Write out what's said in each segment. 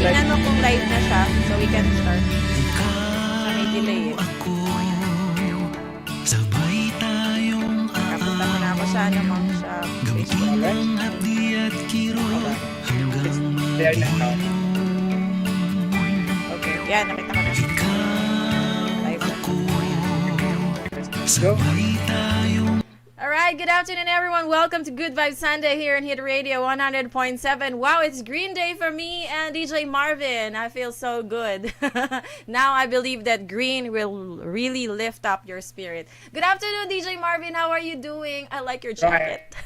tingnan mo kung live na siya so we can start. Sa may delay eh. Sabay tayong Kapunta mo na ako sa sa Facebook. ng hapdi at kirot hanggang There you go. Okay, yan, nakita ko na. Live na. sabay tayong Alright, good afternoon everyone. Welcome to Good Vibes Sunday here in HitRadio 100.7. Wow, it's Green Day for me and DJ Marvin. I feel so good. Now I believe that green will really lift up your spirit. Good afternoon, DJ Marvin. How are you doing? I like your jacket.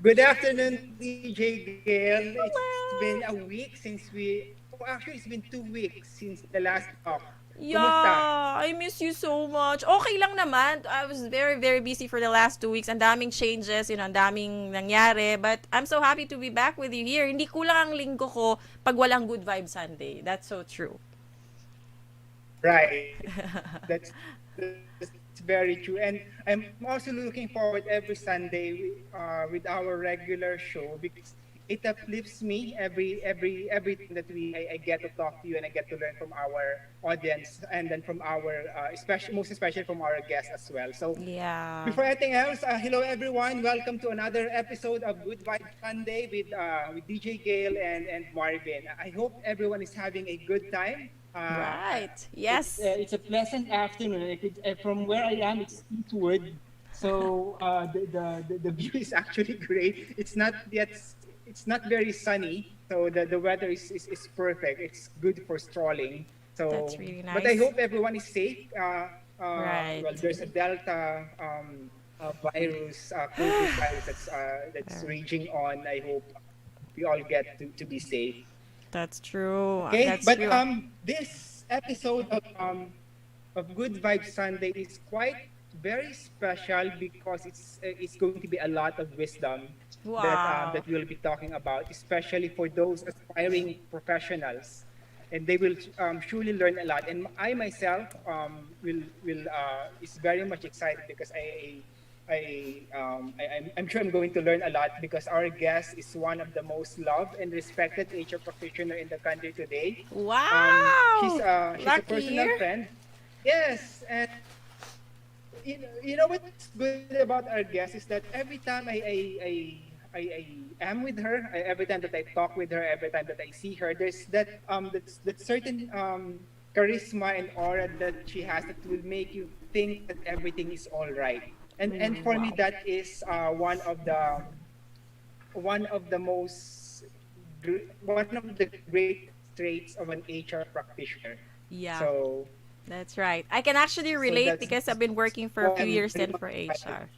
Good afternoon, DJ Gail. It's been a week since actually it's been 2 weeks since the last talk. Yeah, Kumusta? I miss you so much. Okay lang naman. I was very, very busy for the last 2 weeks. Ang daming changes, ang daming nangyari. But I'm so happy to be back with you here. Hindi kulang ang linggo ko pag walang Good Vibe Sunday. That's so true. Right. That's very true. And I'm also looking forward every Sunday with our regular show because it uplifts me everything that I get to talk to you and I get to learn from our audience and then from our most especially from our guests as well. So Yeah. before anything else, hello everyone. Welcome to another episode of Good Vibe Sunday with DJ Gail and Marvin. I hope everyone is having a good time. Right. Yes. It's a pleasant afternoon. From where I am, it's eastward, so The view is actually great. It's not very sunny, so the weather is perfect. It's good for strolling. So That's really nice. But I hope everyone is safe. Right. Well, there's a Delta virus, COVID virus that's raging on. I hope we all get to be safe. That's true. Okay, That's but true. this episode of Good Vibes Sunday is quite very special because it's going to be a lot of wisdom Wow. that we'll be talking about, especially for those aspiring professionals, and they will surely learn a lot. And I myself will is very much excited because I'm sure I'm going to learn a lot because our guest is one of the most loved and respected HR practitioner in the country today. Wow. She's a Lucky personal here. friend. Yes, and you know what's good about our guest is that every time I am with her, every time that I talk with her, every time that I see her, there's that certain charisma and aura that she has that will make you think that everything is all right. And for me, that is one of the great traits of an HR practitioner. Yeah. So That's right. I can actually relate that's because I've been working for a why few I'm years very then for much HR.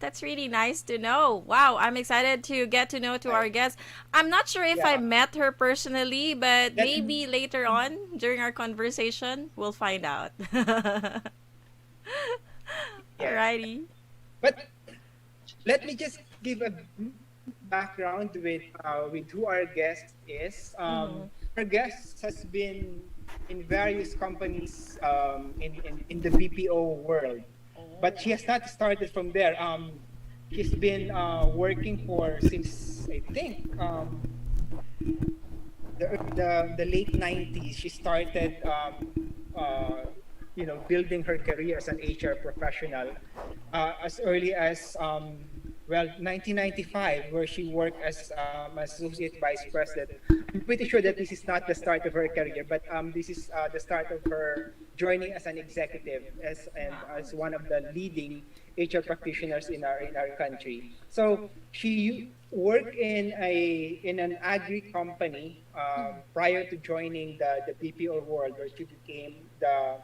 That's really nice to know. Wow, I'm excited to get to know to our guest. I'm not sure if I Yeah. met her personally, but That- maybe later on during our conversation, we'll find out. Alrighty. But let me just give a background with who our guest is. Our guest has been in various companies in the BPO world, but she has not started from there. She's been working since I think the late 90s. She started building her career as an HR professional as early as 1995, where she worked as associate vice president. I'm pretty sure that this is not the start of her career, but this is the start of her joining as an executive as one of the leading HR practitioners in our country. So she worked in an agri company prior to joining the BPO world, where she became the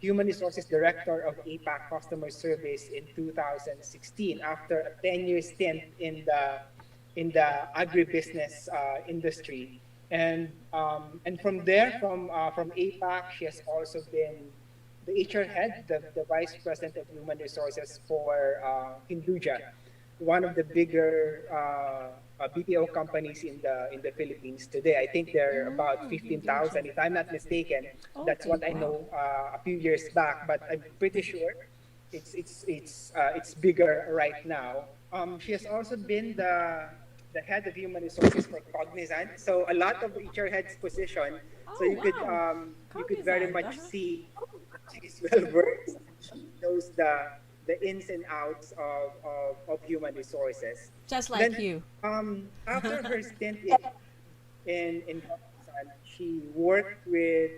Human Resources Director of APAC Customer Service in 2016 after a 10-year stint in the agribusiness industry. And from there, from APAC, she has also been the HR head, the Vice President of Human Resources for Hinduja, one of the bigger BPO companies in the Philippines today. I think there are about 15,000, if I'm not mistaken. That's what I know a few years back, but I'm pretty sure it's bigger right now. She has also been the the head of human resources for Cognizant. So a lot of HR heads position. So Oh, wow. you could very Cognizant. much Uh-huh. see she's well versed. She knows the ins and outs of human resources. Just like Then you. after her stint in Cognizant, she worked with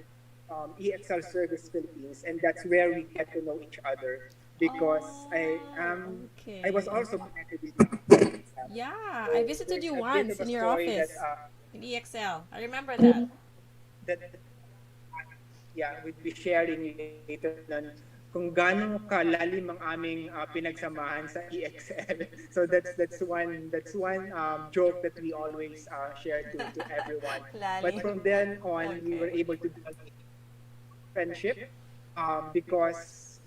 EXL Service Philippines, and that's where we get to know each other because Oh, I was okay. also connected with EXL. Yeah, I So visited there's you a bit once of a in your story that office in EXL. I remember that. that yeah, we'd be sharing later on kung gaano kalalim ang aming pinagsamahan sa EXL. So that's one joke that we always share to everyone. But Lali. from then on, we were Okay. able to build a friendship because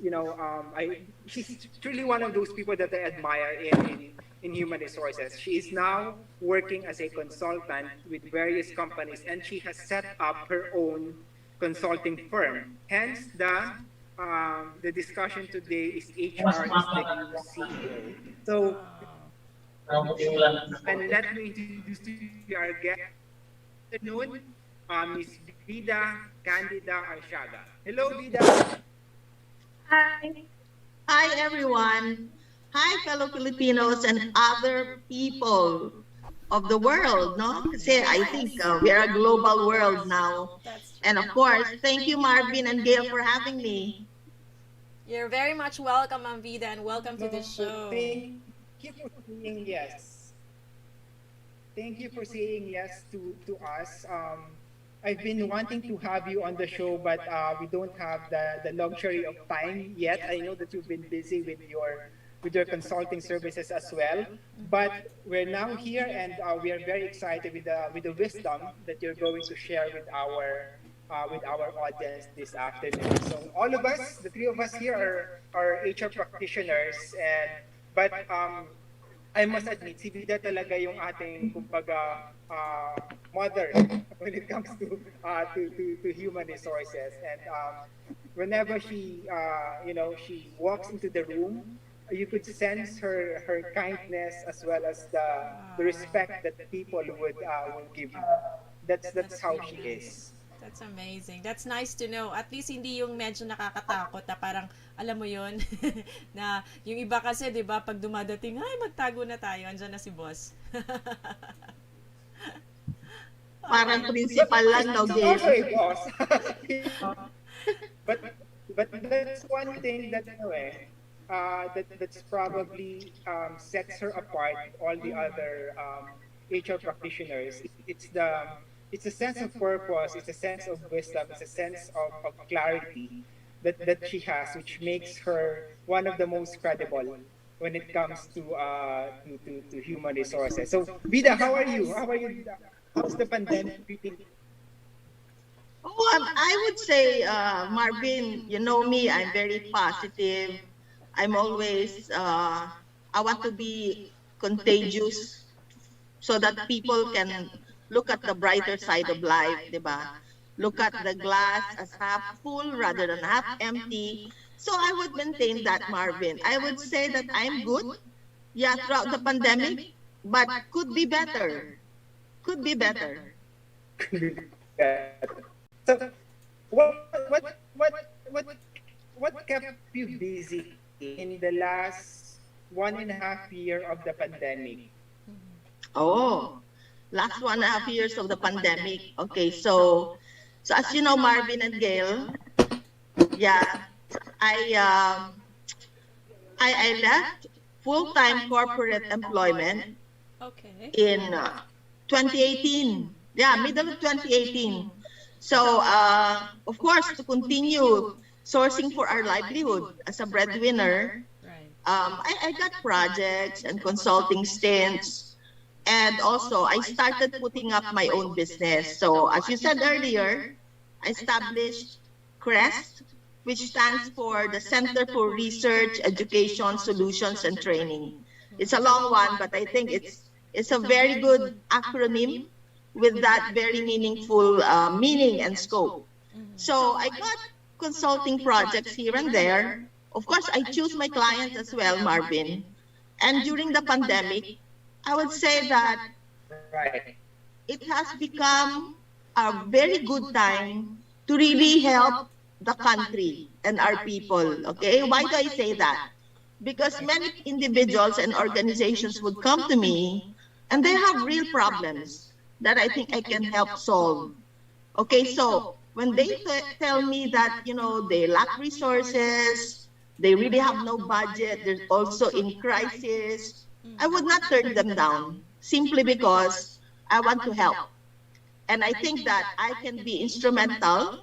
I she's truly one of those people that I admire in human resources. She is now working as a consultant with various companies, and she has set up her own consulting firm. Hence, the discussion today is HR is the new CEO. So, Wow. and let me introduce to you our guest afternoon, Miss Vida Candida Arciaga. Hello, Vida. Hi. Hi, everyone. Hi, fellow Filipinos and other people of the world, no? Kasi I think Yes, we are a global world now. that's And of true. course, thank you, Marvin and Gail, for having me. You're very much welcome, Amvida, and welcome to the No, show. thank you for saying yes. Thank you for saying yes to us. I've been wanting to have you on the show, but we don't have the luxury of time yet. I know that you've been busy with your consulting services as well, but we're now here, and we are very excited with the wisdom that you're going to share with our audience this afternoon. So all of us, the three of us here, are HR practitioners, and but I must admit, si Vida talaga yung ating, kumbaga, mother when it comes to human resources. And whenever she walks into the room, you could sense her kindness as well as the respect that people would give you. That's That's how she nice. is. That's amazing. That's nice to know. At least hindi yung medyo nakakatakot na parang, alam mo yun, na yung iba kasi, di ba, pag dumadating, ay, magtago na tayo, andyan na si boss. Parang Okay. principal lang, no, She's Gail? also a boss. but that's one thing that that's probably sets her apart all the other HR practitioners. It's a sense of purpose, it's a sense of wisdom, it's a sense of clarity that she has, which makes her one of the most credible when it comes to human resources. So Vida, how are you? How are you? How's the pandemic treating? Oh, I would say, Marvin, you know me, I'm very positive. I'm always, I want to be contagious so that people can look at the brighter side of life, di ba? Look at the glass as half full rather than half empty. So I would maintain that, Marvin. I would say that I'm good, yeah, throughout the pandemic, but could be better. Could be better. So what kept you busy in the last 1.5 year of the pandemic? Oh, last 1.5 years of the pandemic. Okay, so as you know, Marvin and Gail, yeah, I um, I left full-time corporate employment Okay. in 2018. Yeah, middle of 2018. So, of course, to continue sourcing for our livelihood as a breadwinner, Right. I got projects and consulting stints. And also, I started putting up my own business. So, as you said earlier, I established CREST, which stands for the Center for Research, Education, Solutions, and Training. It's a long one, but I think it's a very good acronym with that very meaningful meaning and scope. So I got consulting projects here and there. Of course, I choose my clients as well, Marvin. And during the pandemic, I would say that Right. it has become a very good time to really help the country and our people. Okay, why do I say that? Because many individuals and organizations would come to me and they have real problems that I think I can help solve. Okay, so when they tell me that, they lack resources, they really have no budget, they're also in crisis, I would not turn them down simply because I want to help. And I think that I can be instrumental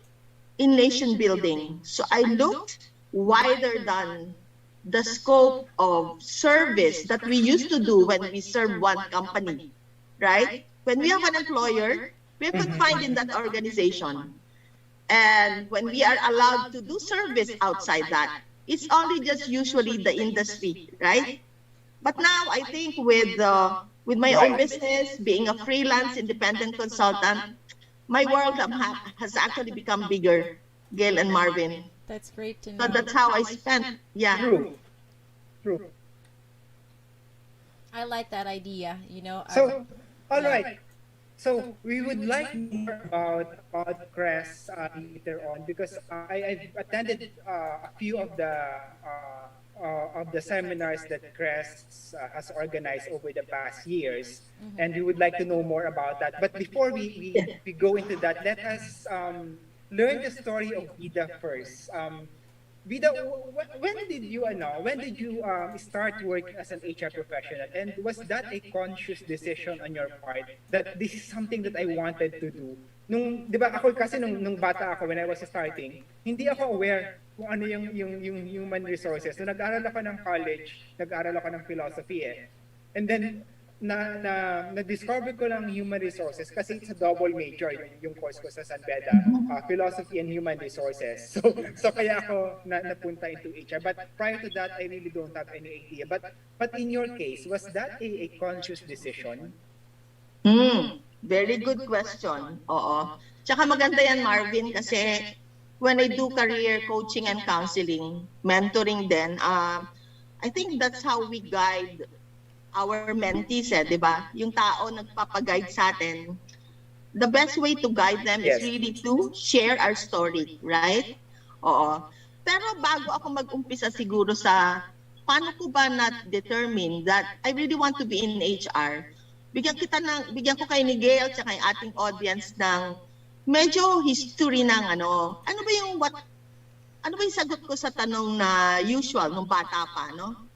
in nation building. So I looked wider than the scope of service that we used to do when we serve one company, right? When we have an employer, we're confined in that organization. And when we are allowed to do service outside that, it's only just usually the industry, right? But now I think with my own business, being a freelance independent consultant, my world has actually become bigger, Gail and Marvin. That's great to So know. that's how I spent, yeah. True. True. I like that idea. So, all right. So we would like more about CRES later on because I've attended a few of the seminars that CRES has organized over the past years, and we would like to know more about that. But before we go into that, let us learn the story of Vida first. Vida, when did you start working as an HR professional, and was that a conscious decision on your part that this is something that I wanted to do? Di ba ako kasi nung bata ako when I was starting, hindi ako aware kung ano yung human resources. So nag-aral ako ng college, nag-aral ako ng philosophy And then na-discover ko lang human resources kasi it's a double major yung course ko sa San Beda, philosophy and human resources. So kaya ako napunta into HR. But prior to that, I really don't have any idea. But in your case, was that a conscious decision? Very good question. Oo. Tsaka maganda yan, Marvin, kasi when I do career coaching and counseling, mentoring din, I think that's how we guide our mentees, di ba? Yung tao nagpapaguide sa atin. The best way to guide them is really to share our story, right? Oo. Pero bago ako mag-umpisa siguro sa paano ko ba na-determine that I really want to be in HR, bigyan ko kay ni Gail at kay ating audience ng medyo history ng ano ba yung sagot ko sa tanong na usual nung bata pa, no?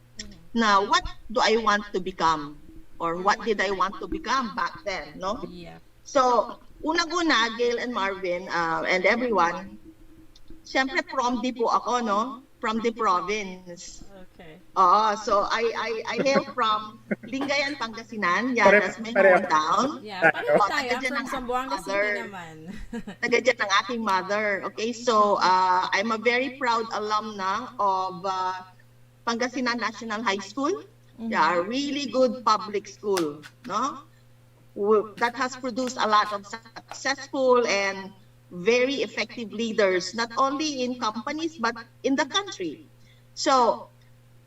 Na what do I want to become? Or what did I want to become back then, no? Yeah. So, unang-una, Gail and Marvin, and everyone, siyempre prom-D po ako, no? From the province. Okay. So I hail from Lingayen, Pangasinan. Yeah, that's my hometown. Yeah, pareho tayo. Taga dyan From ang Zamboanga mother. City naman. Taga dyan ang aking mother. Okay, so I'm a very proud alumna of Pangasinan National High School. Yeah, a really good public school, no? That has produced a lot of successful and very effective leaders, not only in companies but in the country. So,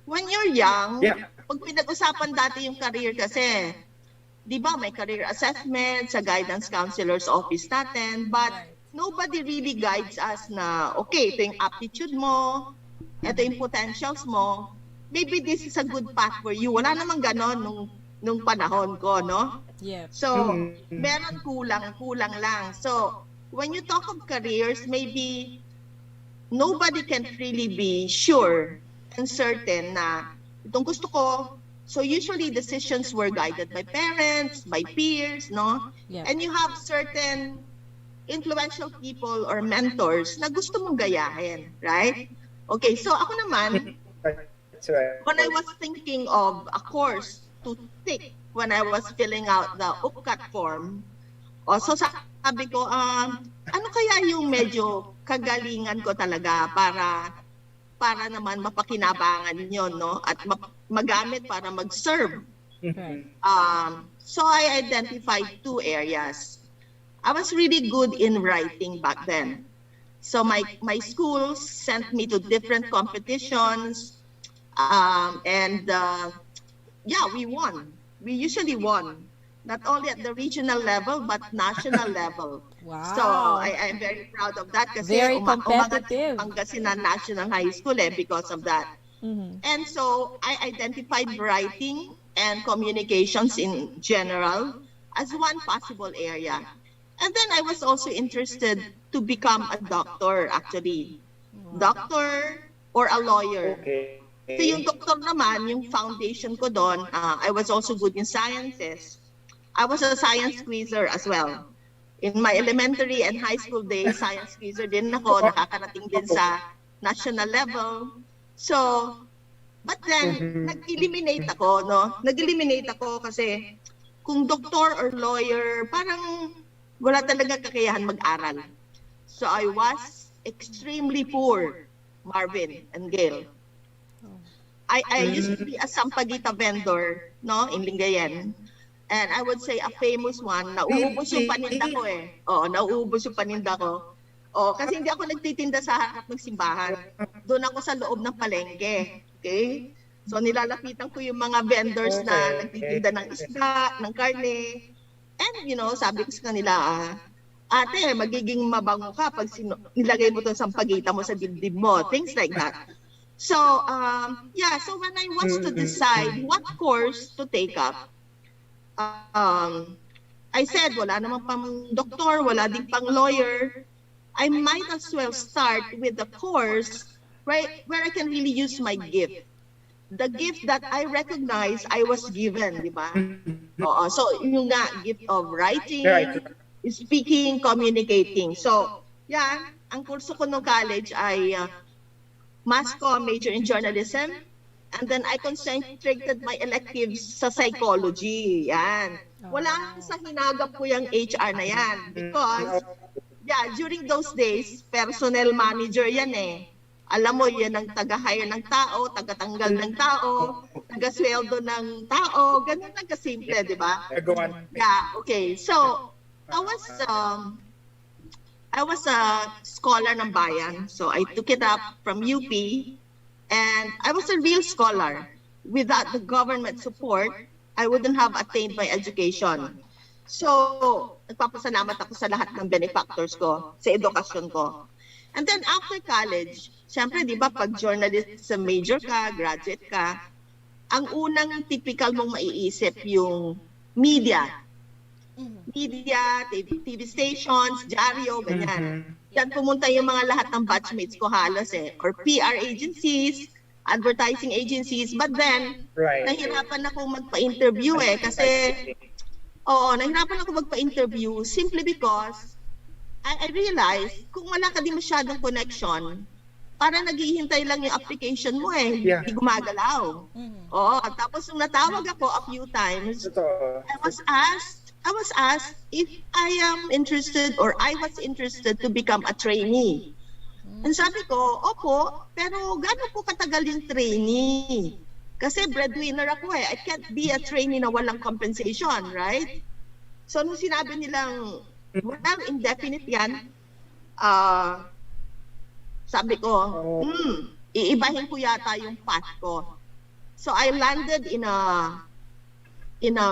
when you're young, pag pinag-usapan dati yung career kasi, di ba may career assessment sa guidance counselor's office natin, but nobody really guides us na, okay, ito yung aptitude mo, ito yung potentials mo, maybe this is a good path for you. Wala namang ganon nung panahon ko, no? Yeah. So, meron kulang lang. So, when you talk of careers, maybe nobody can really be sure and certain na itong gusto ko. So usually decisions were guided by parents, by peers, no? Yeah. And you have certain influential people or mentors na gusto mong gayahin, right? Okay, so ako naman, That's right. when I was thinking of a course to take when I was filling out the UPCAT form, so sabi ko, ano kaya yung medyo kagalingan ko talaga para naman mapakinabangan yun, no? At magamit para mag-serve. Right. So I identified two areas. I was really good in writing back then. So my schools sent me to different competitions, and we won. We usually won. not only at the regional level, but national level. Wow. So I'm very proud of that kasi Very umangat competitive. ang Pangasinan National High School because of that. Mhm. And so I identified writing and communications in general as one possible area. And then I was also interested to become a doctor, actually. Doctor or a lawyer. Okay. So yung doktor naman, yung foundation ko doon, I was also good in sciences. I was a science quizzer as well. In my elementary and high school days, science quizzer din ako, nakakarating din sa national level. So, but then, nag-eliminate ako, no? Nag-eliminate ako kasi kung doktor or lawyer, parang wala talaga kakayahan mag-aral. So, I was extremely poor, Marvin and Gail. I used to be a sampagita vendor, no, in Lingayen. And I would say a famous one, nauubos yung paninda ko eh. Oo, nauubos yung paninda ko. Oh, kasi hindi ako nagtitinda sa harap ng simbahan. Doon ako sa loob ng palengke. Okay? So nilalapitan ko yung mga vendors na nagtitinda ng isda, ng karne. And you know, sabi ko sa kanila, ate, magiging mabango ka pag nilagay mo itong sampagita mo sa dibdib mo. Things like that. So, so when I was to decide what course to take up, I said, wala naman pang doktor, wala din pang lawyer. I might as well start with the course right where I can really use my gift. The gift that I recognize I was given, di ba? Oo, so yung nga, gift of writing, speaking, communicating. So, yeah, ang kurso ko nung college ay mass comm, major in journalism, and then I concentrated my electives sa psychology. Yan. Wala sa hinagap ko yung HR na yan. Because, during those days, personnel manager yan eh. Alam mo, yan ang taga-hire ng tao, taga-tanggal ng tao, taga-sweldo ng tao. Ganun lang kasimple, di ba? Yeah, okay. So, I was a scholar ng bayan. So, I took it up from UP. And I was a real scholar. Without the government support, I wouldn't have attained my education. So, nagpapasalamat ako sa lahat ng benefactors ko, sa edukasyon ko. And then after college, syempre, di ba, pag journalism major ka, graduate ka, ang unang typical mong maiisip yung media. Media, TV stations, dyaryo, ganyan. Yan pumunta yung mga lahat ng batchmates ko halos eh. Or PR agencies, advertising agencies. But then, nahirapan ako magpa-interview eh. Kasi, nahirapan ako magpa-interview simply because I realized kung wala ka di masyadong connection, parang naghihintay lang yung application mo eh. Hindi gumagalaw. Oo, tapos nung natawag ako a few times, I was asked if I am interested or I was interested to become a trainee. And sabi ko, opo, pero gano'n po katagal yung trainee? Kasi breadwinner ako eh. I can't be a trainee na walang compensation, right? So nung sinabi nilang, walang indefinite yan, sabi ko, iibahin ko yata yung path ko. So I landed in a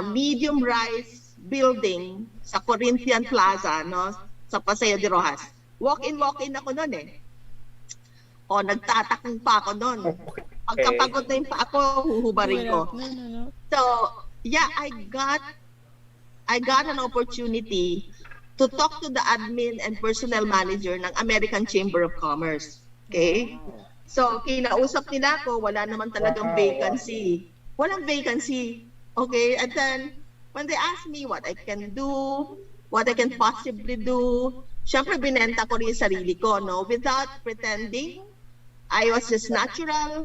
medium-rise building sa Corinthian Plaza, no, sa Paseo de Rojas. Walk-in ako noon eh. O, nagtatakong pa ako noon. Pagkapagod na yung pa ako, huhubarin ko. So, yeah, I got an opportunity to talk to the admin and personnel manager ng American Chamber of Commerce. Okay? So, kinausap nila ako, wala naman talagang vacancy. Walang vacancy. Okay? And then, when they asked me what I can do, what I can possibly do, syempre binenta ko rin yung sarili ko, no? Without pretending, I was just natural.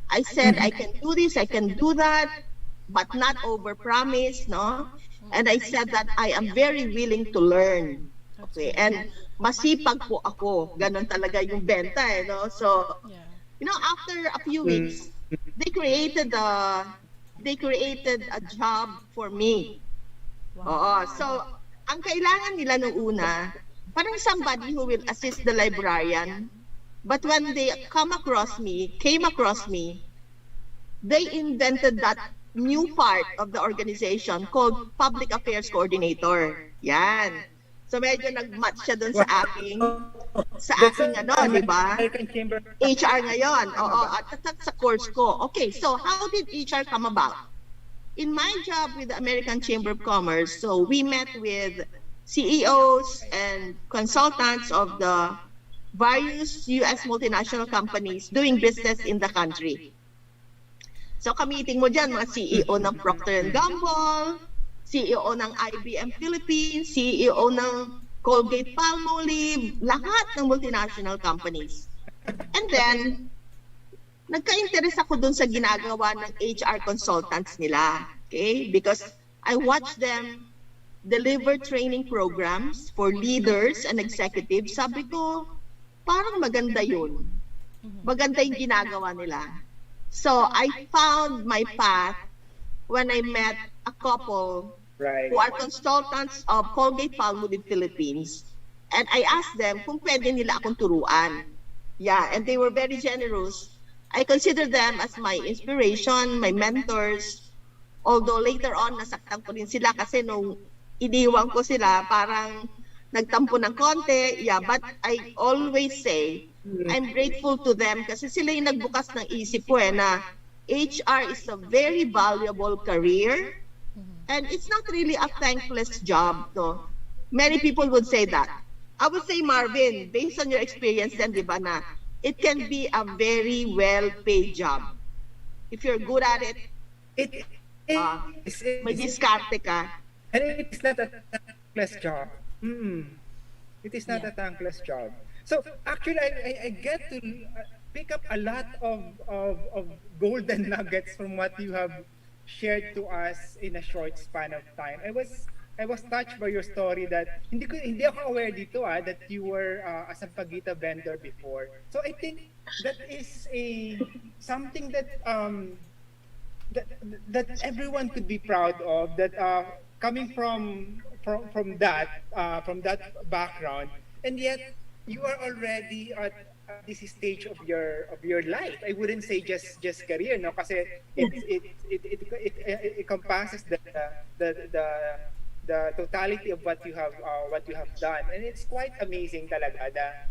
I said, I can do this, I can do that, but not overpromise, no? And I said that I am very willing to learn. Okay, and masipag po ako. Ganon talaga yung benta, eh, no? So, you know, after a few weeks, they created a job for me. Oo. So, ang kailangan nila nung una, parang somebody who will assist the librarian. But when they came across me, they invented that new part of the organization called Public Affairs Coordinator. Yan. So medyo nag-match siya dun sa aking That's ano, di ba? American Chamber. HR ngayon. Oo, at sa course ko. Okay, so how did HR come about? In my job with the American Chamber of Commerce, so we met with CEOs and consultants of the various U.S. multinational companies doing business in the country. So kamiting mo dyan, mga CEO ng Procter & Gamble, CEO ng IBM Philippines, CEO ng Colgate Palmolive, lahat ng multinational companies. And then, nagka-interest ako dun sa ginagawa ng HR consultants nila. Okay? Because I watch them deliver training programs for leaders and executives. Sabi ko, parang maganda yun. Maganda yung ginagawa nila. So, I found my path when I met a couple who are consultants of Colgate Palmolive Philippines. And I asked them kung pwede nila akong turuan. Yeah, and they were very generous. I consider them as my inspiration, my mentors. Although later on, nasaktan ko rin sila kasi nung iniwan ko sila, parang nagtampo ng konti. Yeah, but I always say, I'm grateful to them kasi sila yung nagbukas ng isip ko na HR is a very valuable career and it's not really a thankless job. No? Many people would say that. I would say, Marvin, based on your experience then, di ba na, it can be a very well-paid job. If you're good at it, may diskarte ka. And it's not a thankless job. It is not a thankless job. So actually, I get to pick up a lot of golden nuggets from what you have shared to us in a short span of time. I was touched by your story that hindi ako aware dito that you were a sampaguita vendor before. So I think that is something that that everyone could be proud of. That coming from that background, and yet you are already at this stage of your life. I wouldn't say just career, no, kasi it encompasses the totality of what you have done, and it's quite amazing talaga that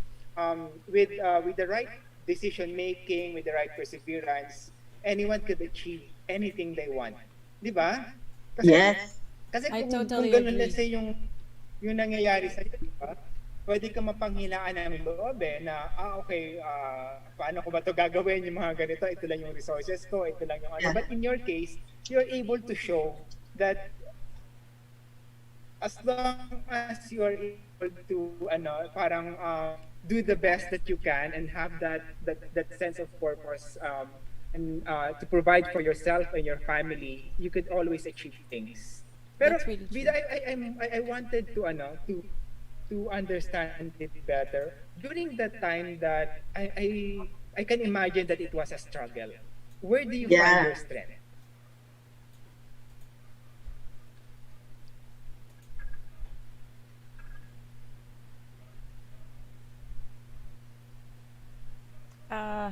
with the right decision making, with the right perseverance, anyone could achieve anything they want, di ba? Yes. Kasi I kung totally ganun, agree. let's say yung nangyayari sa iyo, di ba? Pwede ka mapanghilaan ng loob na, okay, paano ko ba ito gagawin, yung mga ganito, ito lang yung resources ko, ito lang yung ano. But in your case, you're able to show that as long as you are able to, parang do the best that you can and have that sense of purpose and to provide for yourself and your family, you could always achieve things. Pero, That's really true. Vida, I wanted to understand it better. During that time that I can imagine that it was a struggle. Where do you find your strength?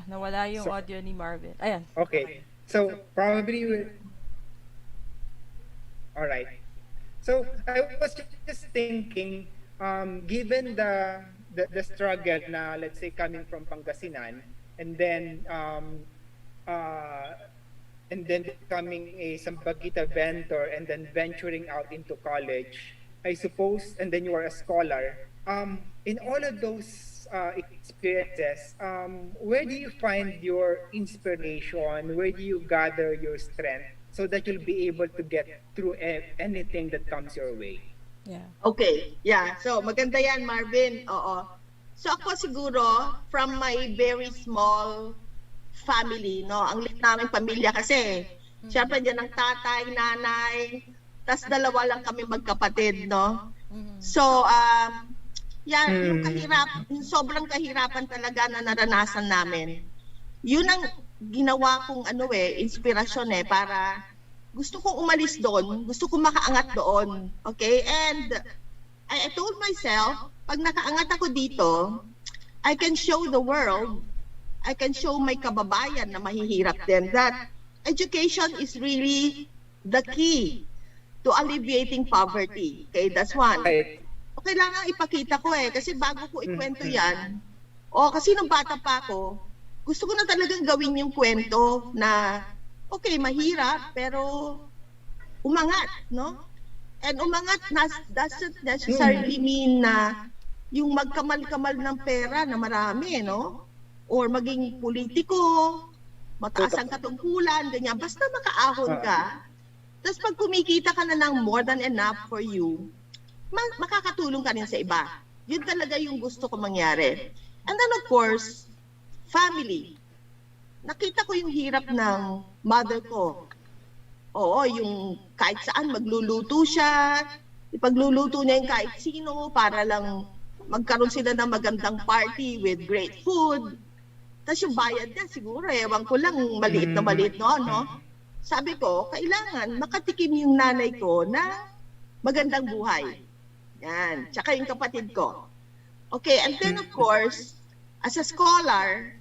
Nawala yung audio ni Marvin. Ayan. Okay. So probably all right. So I was just thinking, given the struggle na, let's say, coming from Pangasinan and then becoming a Sampaguita vendor and then venturing out into college, I suppose, and then you are a scholar. In all of those experiences, where do you find your inspiration? Where do you gather your strength so that you'll be able to get through anything that comes your way? Yeah. Okay, yeah. So, maganda yan, Marvin. Oo. So, ako siguro, from my very small family, no? Ang liit naming pamilya kasi, syempre dyan ang tatay, nanay, tas dalawa lang kami magkapatid, no? So, yung sobrang kahirapan talaga na naranasan namin. Yun ang ginawa kong inspirasyon para gusto kong umalis doon, gusto kong makaangat doon. Okay? And I told myself, pag nakaangat ako dito, I can show the world, I can show my kababayan na mahihirap din that education is really the key to alleviating poverty. Okay, that's one. Right. O, kailangan ipakita ko kasi bago ko ikwento yan, kasi nung bata pa ako, gusto ko na talagang gawin yung kwento na, okay, mahirap, pero umangat, no? And umangat doesn't necessarily mean na yung magkamal-kamal ng pera na marami, no? Or maging politiko, mataas ang katungkulan, ganyan. Basta makaahon ka, tapos pag kumikita ka na ng more than enough for you, makakatulong ka rin sa iba. Yun talaga yung gusto ko mangyari. And then of course, family. Nakita ko yung hirap ng mother ko. Oo, yung kahit saan magluluto siya, ipagluluto niya yung kahit sino para lang magkaroon sila ng magandang party with great food. Tapos yung bayad niya siguro, ewan ko lang, maliit na maliit noon, no? Sabi ko, kailangan makatikim yung nanay ko na magandang buhay. Yan. Tsaka yung kapatid ko. Okay, and then of course, as a scholar,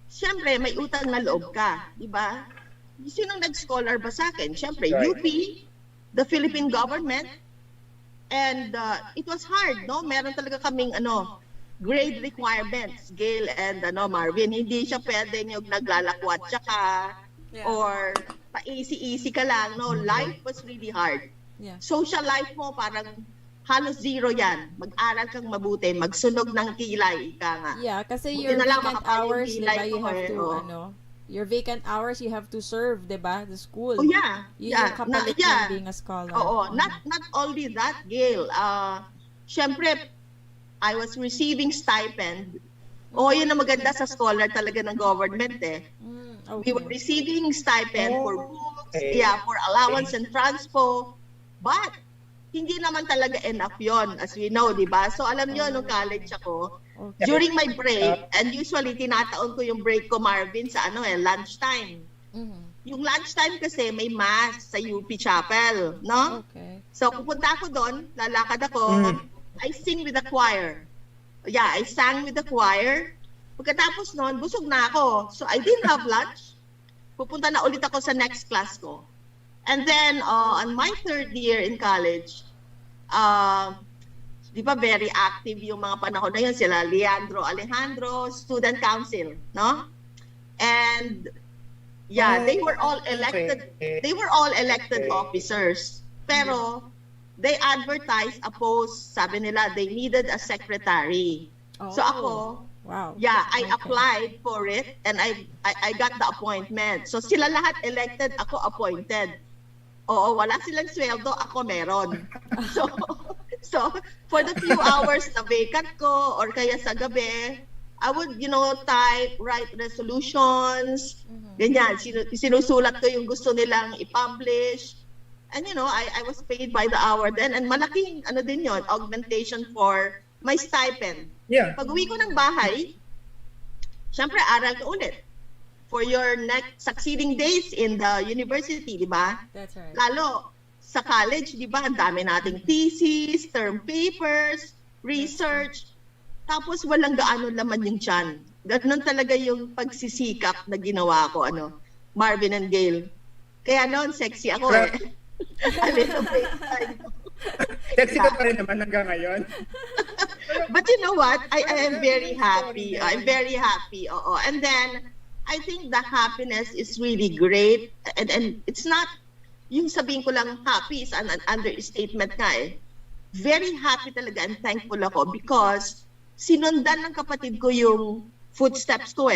siyempre may utang na loob ka, di ba? Sinong nag-scholar ba sa akin? Siyempre, Right. UP, the Philippine government, and it was hard, no? Meron talaga kaming grade requirements, Gail and Marvin. Hindi siya pwedeng yung naglalakwat tsaka or pa-easy-easy ka lang, no? Life was really hard. Yeah. Social life mo parang halos zero yan. Mag-aral kang mabuti, magsunog ng kilay, ika nga. Yeah, kasi Buti your na lang vacant makapal yung hours, di kilay ba, you ko have to, your vacant hours, you have to serve, di ba, the school. Oh yeah, Yun yeah. yung kapalit ng being a scholar. Oo, not only that, Gail. Syempre, I was receiving stipend. Yun ang maganda sa scholar talaga ng government We were Okay. receiving stipend for books, Okay. for allowance and transpo. But, hindi naman talaga enough yon as we know, di ba? So, alam nyo, nung college ako, Okay. during my break, and usually, tinataon ko yung break ko, Marvin, sa lunchtime. Mhm. Yung lunchtime kasi may mass sa UP Chapel, no? Okay. So, pupunta ako doon, lalakad ako, I sing with the choir. Yeah, I sang with the choir. Pagkatapos noon, busog na ako. So, I didn't have lunch. Pupunta na ulit ako sa next class ko. And then, on my third year in college, di ba very active yung mga panahon na yun, sila Leandro Alejandro, Student Council, no? And, yeah, they were all elected officers. Pero, they advertised a post, sabi nila, they needed a secretary. So ako, Wow. yeah, I Okay. applied for it and I got the appointment. So sila lahat elected, ako appointed. Oo, wala silang sweldo, ako meron. So for the few hours na vacant ko or kaya sa gabi, I would, write resolutions, ganyan, sinusulat ko yung gusto nilang i-publish. And I was paid by the hour then, and malaking din yon, augmentation for my stipend. Yeah. Pag uwi ko ng bahay, syempre aral ka ulit for your next succeeding days in the university, di ba? That's right. Lalo sa college, di ba, ang dami nating thesis, term papers, research, tapos walang gaano laman yung tiyan. Ganun talaga yung pagsisikap na ginawa ko, Marvin and Gail. Kaya noon, sexy ako A little bit. Sexy ka pa rin naman hanggang ngayon. But you know what? I am very happy. I'm very happy. Oo. And then, I think the happiness is really great. And it's not, yung sabihin ko lang happy is an understatement nga Very happy talaga and thankful ako because sinundan ng kapatid ko yung footsteps ko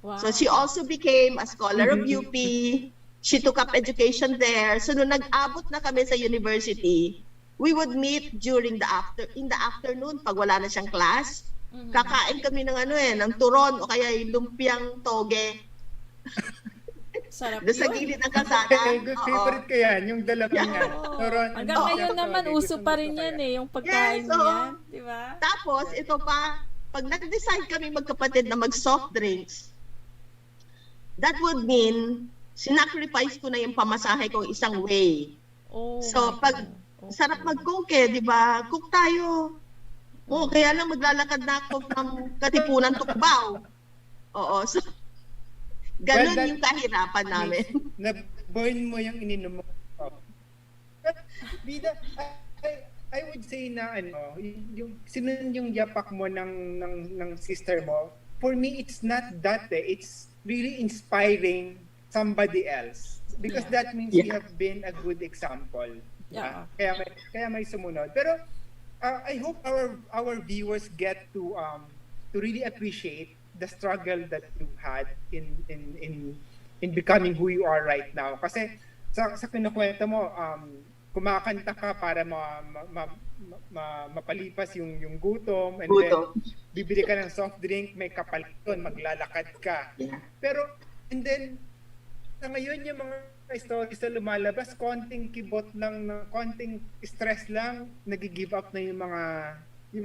Wow. So she also became a scholar of UP. She took up education there. So nung nag-abot na kami sa university, we would meet during in the afternoon pag wala na siyang class. Kakain kami ng ng turon o kaya yung lumpiang toge. Sarap Doon sa yun. gilid ng kalsada. Good Oo. favorite ko yan, yung dalawang yan. Turon, Hanggang and ngayon lumpia naman, toge. uso pa rin Gustong-gusto ko yan yung pagkain Yes, oo. niyan. Di ba? Tapos, ito pa, pag nag-decide kami magkapatid na mag-soft drinks, that would mean, sinacrifice ko na yung pamasahe kong isang way. Oh, So, my pag God. sarap mag-cook di ba? Cook tayo. Kaya lang maglalakad na ako ng Katipunan Tukbaw. Oo, so, Ganon that- yung kahirapan namin. Na-burn mo yung ininom mo. Oh. Bida, I would say na yung sinun yung yapak mo ng sister mo. For me, it's not that it's really inspiring somebody else because Yeah. that means you have been a good example. Yeah. Kaya may sumunod. Pero I hope our viewers get to really appreciate the struggle that you had in becoming who you are right now. Kasi sa kinukwento mo, kumakanta ka para mapalipas yung gutom, and Gutom. then bibili ka ng soft drink, may kapal doon, maglalakad ka. Yeah. Pero and then sa ngayon yung mga stories na lumalabas, konting kibot lang, konting stress lang, nag-give up na yung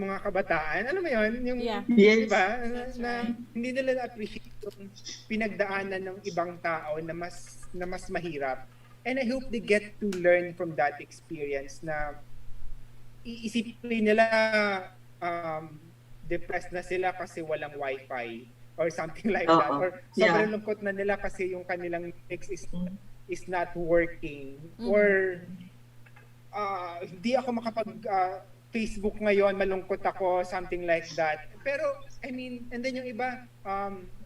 mga kabataan. Alam mo yun? Yung, Yeah. Yes. diba? That's Na right. hindi nila na-appreciate yung pinagdaanan ng ibang tao na mas mahirap. And I hope they get to learn from that experience na iisipin nila depressed na sila kasi walang wifi or something like that. Oo. Or sobrang lungkot na nila kasi yung kanilang mix is not working. Or hindi ako makapag Facebook ngayon, malungkot ako, something like that. Pero, I mean, and then yung iba,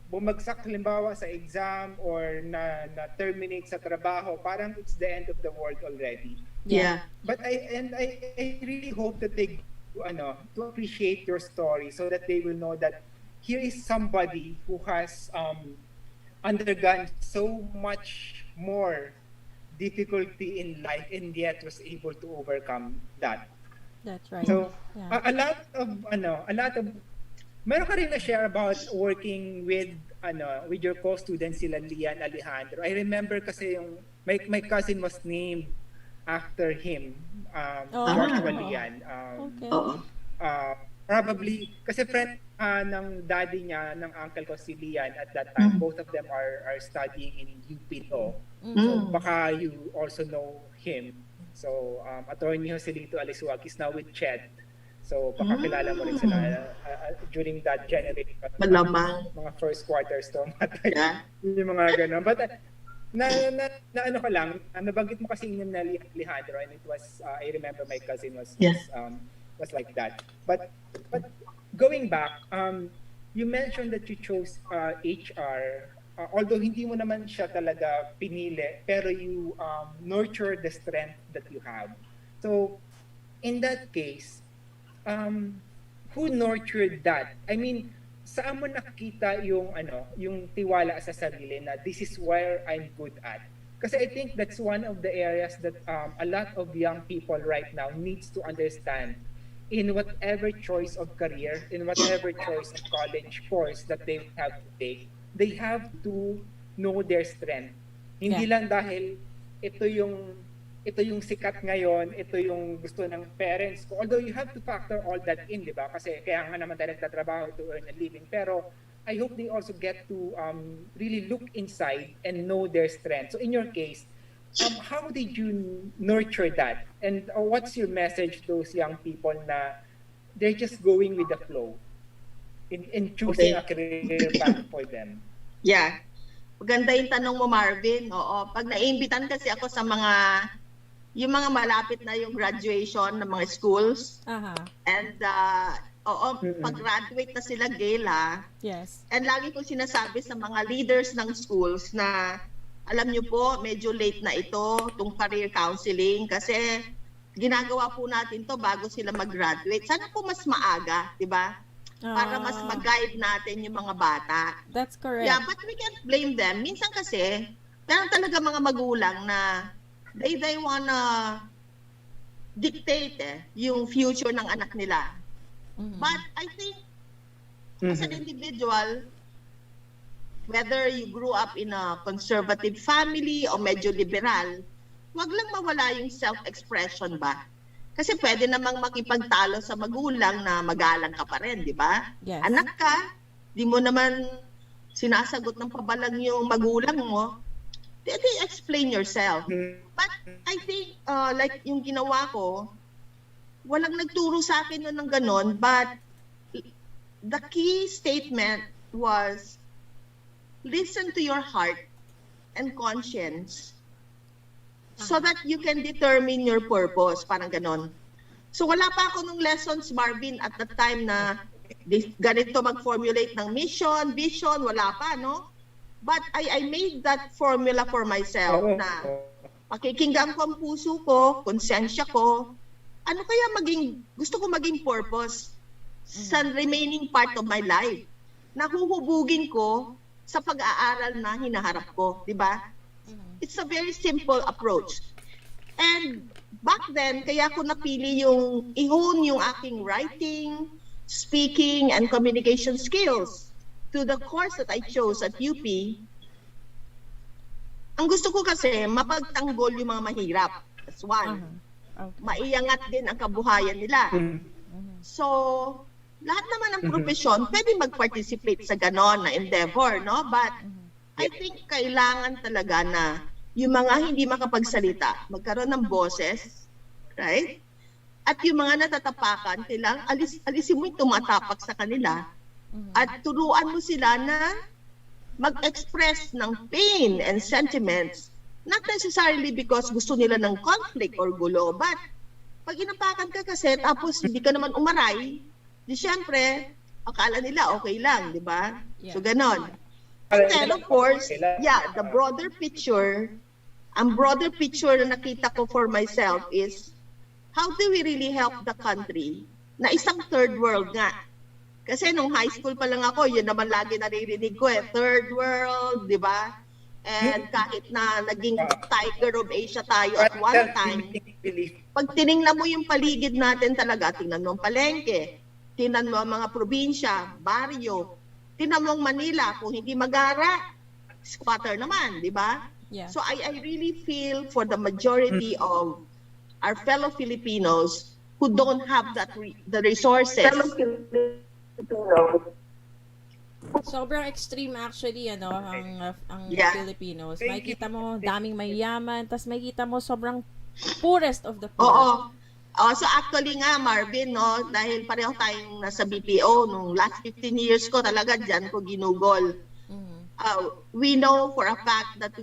bumagsak halimbawa sa exam or na-terminate sa trabaho, parang it's the end of the world already. Yeah. But I really hope that they to appreciate your story so that they will know that here is somebody who has undergone so much more difficulty in life and yet was able to overcome that. That's right. So Yeah. a lot of meron ka rin na share about working with your co-students sila Lian Alejandro. I remember kasi yung my cousin was named after him, Joshua Lian. Okay. Oo. Probably kasi friend ng daddy niya, ng uncle ko si Lian at that time. Both of them are studying in UP Law. So baka you also know him. So attorney Joselito Alisuag is now with Ched. So baka kilala mo rin sila during that generation. Malamang. Mga first quarters to. Yeah. Yung mga ganun. But na ano ka lang, nabanggit mo kasi yung na Alejandro, and it was I remember my cousin was like that. But going back, you mentioned that you chose HR. Although hindi mo naman siya talaga pinili, pero you nurture the strength that you have. So in that case, who nurtured that? I mean, saan mo nakita yung tiwala sa sarili na this is where I'm good at? Kasi I think that's one of the areas that a lot of young people right now needs to understand in whatever choice of career, in whatever choice of college course that they have to take. They have to know their strength. Hindi lang dahil ito yung sikat ngayon, ito yung gusto ng parents ko. Although you have to factor all that in, di ba? Kasi kaya nga naman tayo nagtatrabaho to earn a living. Pero I hope they also get to really look inside and know their strength. So in your case, how did you nurture that? And what's your message to those young people na they're just going with the flow in choosing a career path for them? Yeah. Maganda yung tanong mo, Marvin. Oo. Pag naiimbitan kasi ako sa yung mga malapit na yung graduation ng mga schools. And pag-graduate na sila, Gayla. Yes. And lagi kong sinasabi sa mga leaders ng schools na alam nyo po, medyo late na ito, itong career counseling, kasi ginagawa po natin to bago sila mag-graduate. Sana po mas maaga, di ba? Para mas mag-guide natin yung mga bata. That's correct. Yeah, but we can't blame them. Minsan kasi, meron talaga mga magulang na they wanna dictate yung future ng anak nila. But I think, as an individual, whether you grew up in a conservative family o medyo liberal, wag lang mawala yung self-expression ba? Kasi pwede namang makipagtalo sa magulang na magalang ka pa rin, di ba? Yes. Anak ka, di mo naman sinasagot ng pabalang yung magulang mo, di explain yourself. But I think, like yung ginawa ko, walang nagturo sa akin nun ng ganon, but the key statement was, listen to your heart and conscience so that you can determine your purpose, parang ganon. So wala pa ako nung lessons, Marvin, at the time na ganito mag-formulate ng mission, vision, wala pa, no? But I made that formula for myself na pakikinggan ko ang puso ko, konsensya ko, ano kaya gusto ko maging purpose sa remaining part of my life na huhubugin ko sa pag-aaral na hinaharap ko, di ba? It's a very simple approach. And back then, kaya ko napili yung i-hone yung aking writing, speaking, and communication skills to the course that I chose at UP. Ang gusto ko kasi, mapagtanggol yung mga mahirap. That's one. Okay. Maiangat din ang kabuhayan nila. So, lahat naman ng profesyon, pwede mag-participate sa ganon na endeavor, no? But, I think kailangan talaga na yung mga hindi makapagsalita, magkaroon ng boses, right? At yung mga natatapakan, kailangan alisin mo yung tumatapak sa kanila at turuan mo sila na mag-express ng pain and sentiments, not necessarily because gusto nila ng conflict or gulo, but pag inapakan ka kasi tapos hindi ka naman umaray, di syempre, akala nila okay lang, di ba? So, ganon. And then, of course, the broader picture, ang broader picture na nakita ko for myself is, how do we really help the country na isang third world nga? Kasi nung high school pa lang ako, yun naman lagi naririnig ko third world, di ba? And kahit na naging tiger of Asia tayo at one time, pag tinignan mo yung paligid natin talaga, tingnan mo ang palengke, tingnan mo ang mga probinsya, baryo, tingnan mo ang Manila, kung hindi Magara, squatter naman, di ba? Yeah. So I really feel for the majority of our fellow Filipinos who don't have the resources. Sobrang extreme actually ang Filipinos. Makikita mo daming mayayaman, tas makikita mo sobrang poorest of the poor. Oo. So actually nga Marvin, no, dahil pareho tayong nasa BPO nung last 15 years ko talaga diyan ko ginugol. We know for a fact that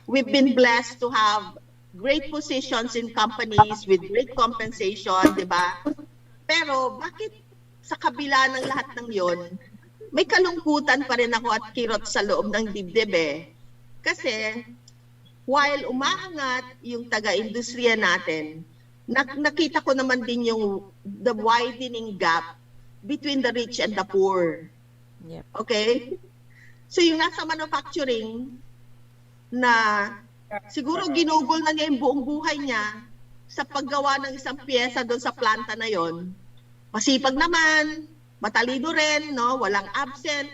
we've been blessed to have great positions in companies with great compensation, di ba? Pero bakit sa kabila ng lahat ng yon, may kalungkutan pa rin ako at kirot sa loob ng dibdib Kasi while umaangat yung taga-industriya natin, nakita ko naman din the widening gap between the rich and the poor. Yep. Okay? So yung nasa manufacturing na siguro ginugol na niya yung buong buhay niya sa paggawa ng isang pyesa doon sa planta na yon. Masipag naman, matalino rin, no? Walang absent.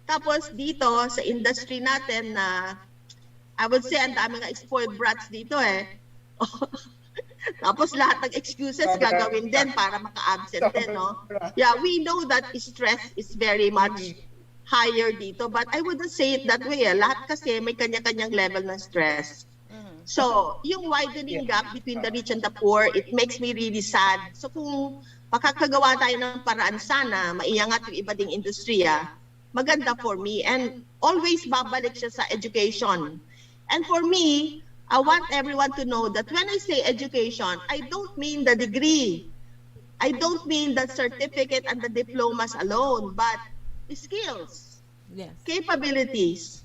Tapos dito sa industry natin na I would say ang dami nga spoiled brats dito Tapos lahat ng excuses gagawin din para maka-absent din, no? Yeah, we know that stress is very much higher dito, but I wouldn't say it that way. Lahat kasi may kanya-kanyang level ng stress. So, yung widening gap between the rich and the poor, it makes me really sad. So, kung makakagawa tayo ng paraan sana, maiangat yung iba ding industriya, maganda for me. And always babalik siya sa education. And for me, I want everyone to know that when I say education, I don't mean the degree. I don't mean the certificate and the diplomas alone, but the skills, capabilities.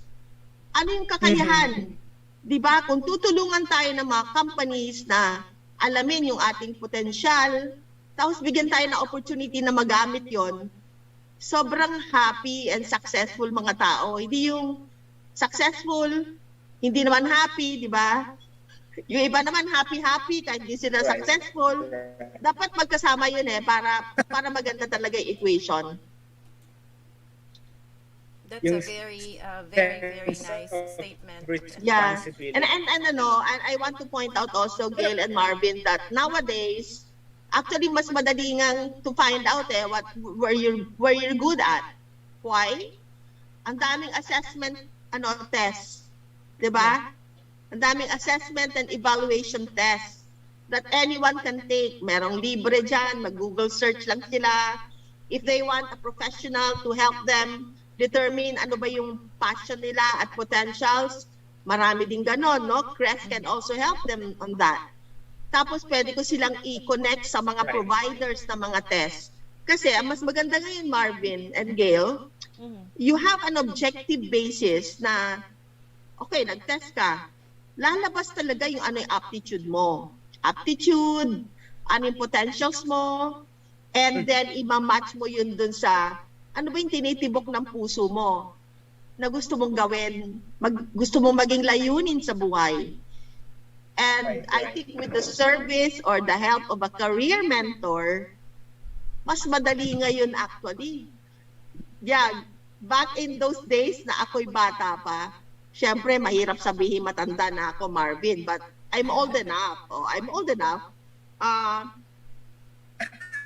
Ano yung kakayahan? Di ba? Kung tutulungan tayo ng mga companies na alamin yung ating potensyal, tapos bigyan tayo ng opportunity na magamit yon, sobrang happy and successful mga tao. Hindi yung successful, hindi naman happy, di ba? Yung iba naman happy-happy kahit hindi sila successful. Dapat magkasama yun para maganda talaga yung equation. That's a very, very nice statement. Yeah, and I want to point out also, Gail and Marvin, that nowadays, actually mas madali ngang to find out where you're good at. Why? Ang daming assessment tests, 'di ba? Ang daming assessment and evaluation tests that anyone can take. Merong libre diyan, mag-Google search lang sila. If they want a professional to help them determine ano ba yung passion nila at potentials. Marami din ganon, no? CRES can also help them on that. Tapos pwede ko silang i-connect sa mga providers ng mga test. Kasi ang mas maganda ngayon, Marvin and Gail, you have an objective basis na, okay, nag-test ka, lalabas talaga yung ano yung aptitude mo. Aptitude, ano yung potentials mo, and then ima-match mo yun dun sa, ano ba yung tinitibok ng puso mo na gusto mong gawin, gusto mong maging layunin sa buhay. And I think with the service or the help of a career mentor, mas madali ngayon actually. Yeah, back in those days na ako'y bata pa, syempre mahirap sabihin matanda na ako, Marvin, but I'm old enough.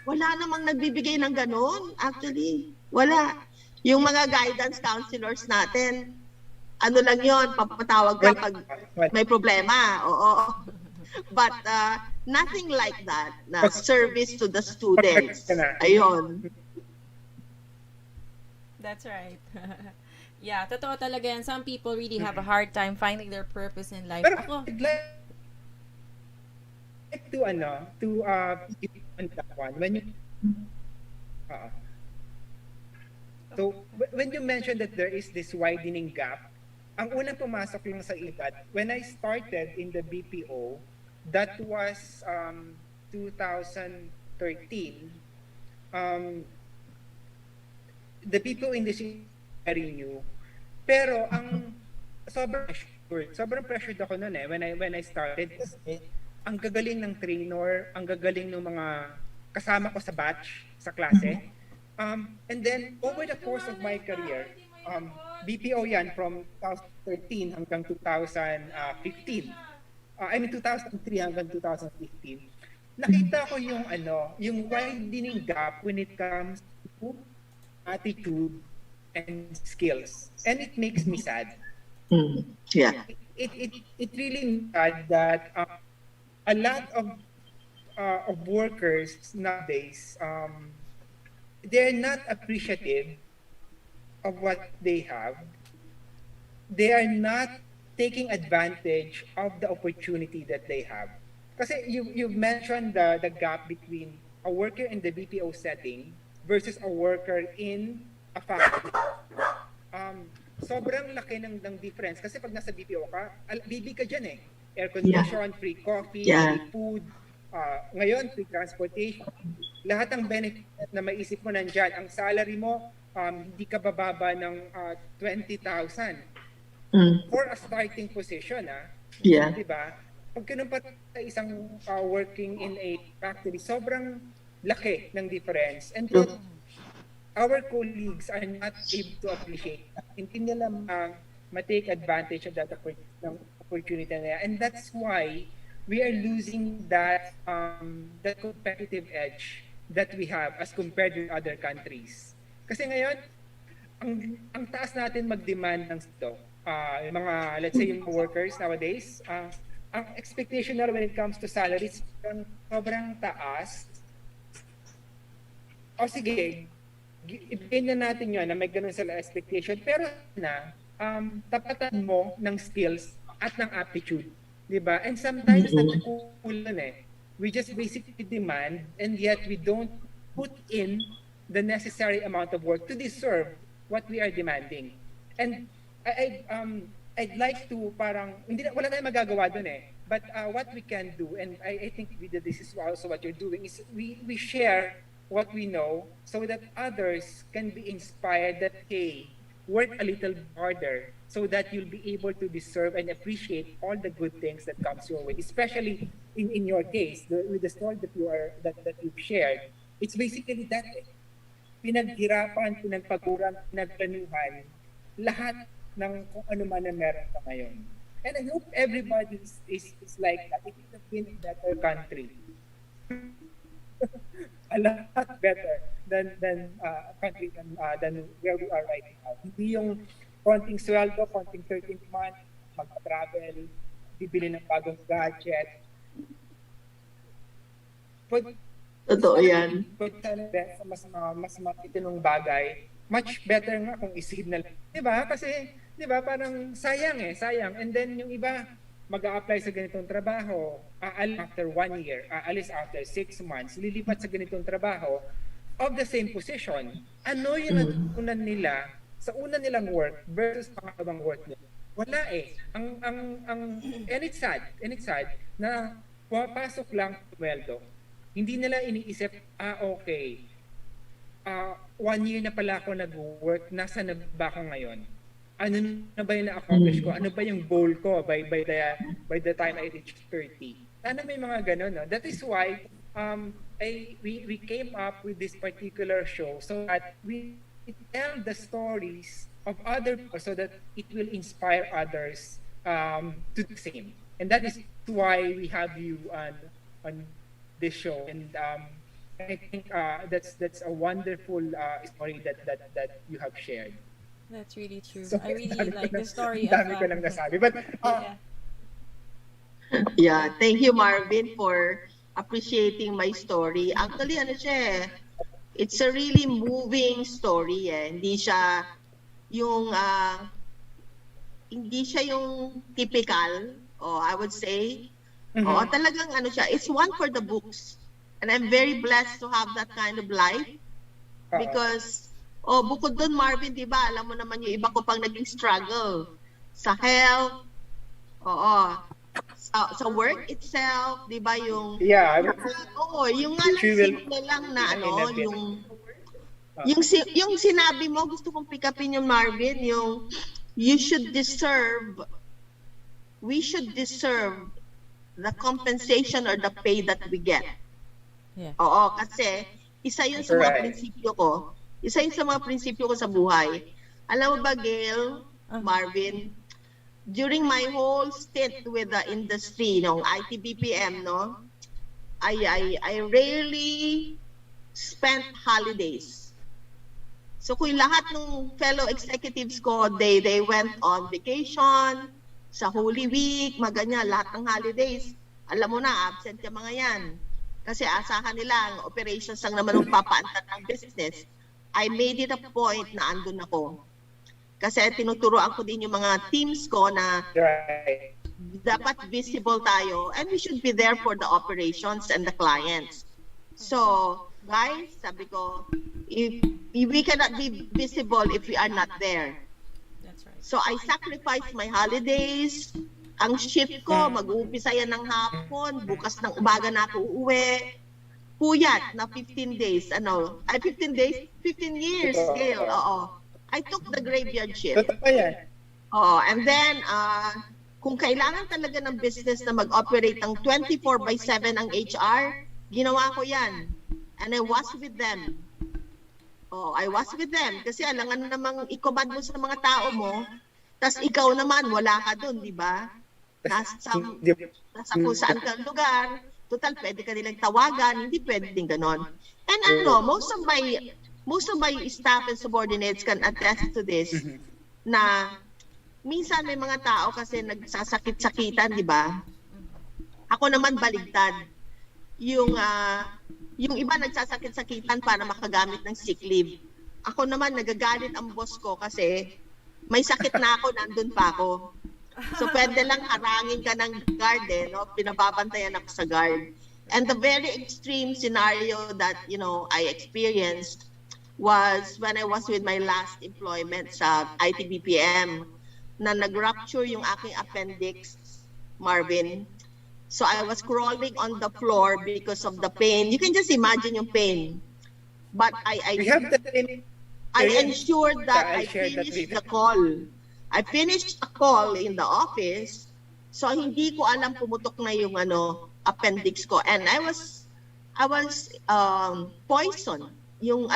Wala namang nagbibigay ng ganon, actually. Wala. Yung mga guidance counselors natin, ano lang yon, papatawag ka pag may problema. Oo. But nothing like that na service to the students. Ayun. That's right. Yeah, totoo talaga yan. Some people really have a hard time finding their purpose in life. Pero Ako, I'd like to on that one when you so when you mentioned that there is this widening gap, ang unang pumasok lang sa edad, when I started in the BPO, that was 2013. The BPO industry is very new. Pero ang sobrang pressured ako noon when I started kasi ang gagaling ng trainer, ang gagaling ng mga kasama ko sa batch, sa klase. And then, over the course of my career, BPO yan from 2013 hanggang 2015. 2003 hanggang 2015. Nakita ko yung widening gap when it comes to attitude and skills. And it makes me sad. Yeah. It really sad that a lot of workers nowadays, they're not appreciative of what they have. They are not taking advantage of the opportunity that they have. Kasi you've mentioned the gap between a worker in the BPO setting versus a worker in a factory. Sobrang laki ng difference kasi pag nasa BPO ka, bibi ka dyan air condition, free coffee, free food, ngayon free transportation. Lahat ng benefit na maisip mo nandyan. Ang salary mo, hindi ka bababa ng 20,000 for a starting position. Yeah. Diba? Pag kinumpara sa isang working in a factory, sobrang laki ng difference. And then, our colleagues are not able to appreciate that. Hindi nila ma-take advantage of that opportunity na. And that's why we are losing that competitive edge that we have as compared with other countries. Kasi ngayon, ang taas natin mag-demand ng stock. Yung mga, let's say, yung workers nowadays, ang expectation nila when it comes to salaries, sobrang taas. O sige, ibigay na natin yun na may ganun sila expectation. Pero tapatan mo ng skills at ng aptitude. Diba? And sometimes nagkukulan we just basically demand and yet we don't put in the necessary amount of work to deserve what we are demanding. And I'd like to wala tayong magagawa dun but what we can do, and I think this is also what you're doing, is we share what we know so that others can be inspired that, hey, work a little harder so that you'll be able to deserve and appreciate all the good things that comes your way. Especially in your case, with the story that you've shared, it's basically that pinaghirapan, pinagpaguran, pinagplanuhan, lahat ng kung ano man na meron ka ngayon. And I hope everybody is like that. It would have been a better country. A lot better than a country than where we are right now. Hindi yung konting sweldo, konting 13th month, mag-travel, bibili ng bagong gadget. Totoo yan. Pag mas matitinong bagay much better nga kung isave na lang. Diba? Kasi, diba, parang sayang sayang. And then yung iba, mag-a-apply sa ganitong trabaho, aalis after 1 year, aalis after 6 months, lilipat sa ganitong trabaho of the same position. Ano yung natutunan nila sa una nilang work versus pangalawang work nila? Wala and it's sad na pumapasok lang weldo. Hindi nila iniisip, okay, 1 year na pala ako nag-work, nasa na ba ako ngayon? Ano na ba yung na-accomplish ko? Ano ba yung goal ko by the time I reach 30? Sana may mga ganun, no? That is why we came up with this particular show so that we tell the stories of other people so that it will inspire others to do the same. And that is why we have you on this show. And I think that's a wonderful story that you have shared. That's really true. So, I really like the story of dami ko lang nasabi. But, yeah. Yeah, thank you, Marvin, for appreciating my story. Actually, ano siya it's a really moving story Hindi siya yung typical, I would say. Talagang ano siya, it's one for the books. And I'm very blessed to have that kind of life because bukod doon, Marvin, di ba, alam mo naman yung iba ko pang naging struggle sa health, sa work itself, di ba, yung yung nga lang simple lang na yung sinabi mo, gusto kong pick upin yung Marvin, yung we should deserve the compensation or the pay that we get. Yeah. Kasi isa yun sa mga prinsipyo ko. Isa yun sa mga prinsipyo ko sa buhay. Alam mo ba, Gail, Marvin, during my whole stint with the industry, IT BPM, I rarely spent holidays. So kung lahat ng fellow executives ko, they went on vacation, sa Holy Week, maganyan, lahat ng holidays. Alam mo na, absent yung mga yan. Kasi asahan nila, ang operations lang naman ang papaantan ng business. I made it a point na andun ako. Kasi tinuturoan ko din yung mga teams ko na dapat visible tayo and we should be there for the operations and the clients. So, guys, sabi ko, if we cannot be visible if we are not there. That's right. So, I sacrificed my holidays. Ang shift ko, mag-uumpisa yan ng hapon, bukas ng umaga na ako uuwi. Puyat na 15 days, 15 years, Gail, I took the graveyard shift. Totoo yan. And then, kung kailangan talaga ng business na mag-operate ng 24/7 ang HR, ginawa ko yan. And I was with them. I was with them. Kasi alangan namang i-command mo sa mga tao mo, tas ikaw naman, wala ka dun, di ba? Nasa kung saan kang lugar, total, pwede ka nilang tawagan, hindi pwede din ganon. And most of my staff and subordinates can attest to this, na minsan may mga tao kasi nagsasakit-sakitan, di ba? Ako naman baligtad. Yung iba nagsasakit-sakitan para makagamit ng sick leave. Ako naman nagagalit ang boss ko kasi may sakit na ako, nandun pa ako. So pwede lang harangin ka ng guard pinababantayan ako sa guard. And the very extreme scenario that, I experienced was when I was with my last employment sa IT BPM na nag-rupture yung aking appendix, Marvin. So I was crawling on the floor because of the pain. You can just imagine yung pain. But I ensured that I finished the call. I finished a call in the office, so hindi ko alam pumutok na yung appendix ko, and I was poisoned. Yung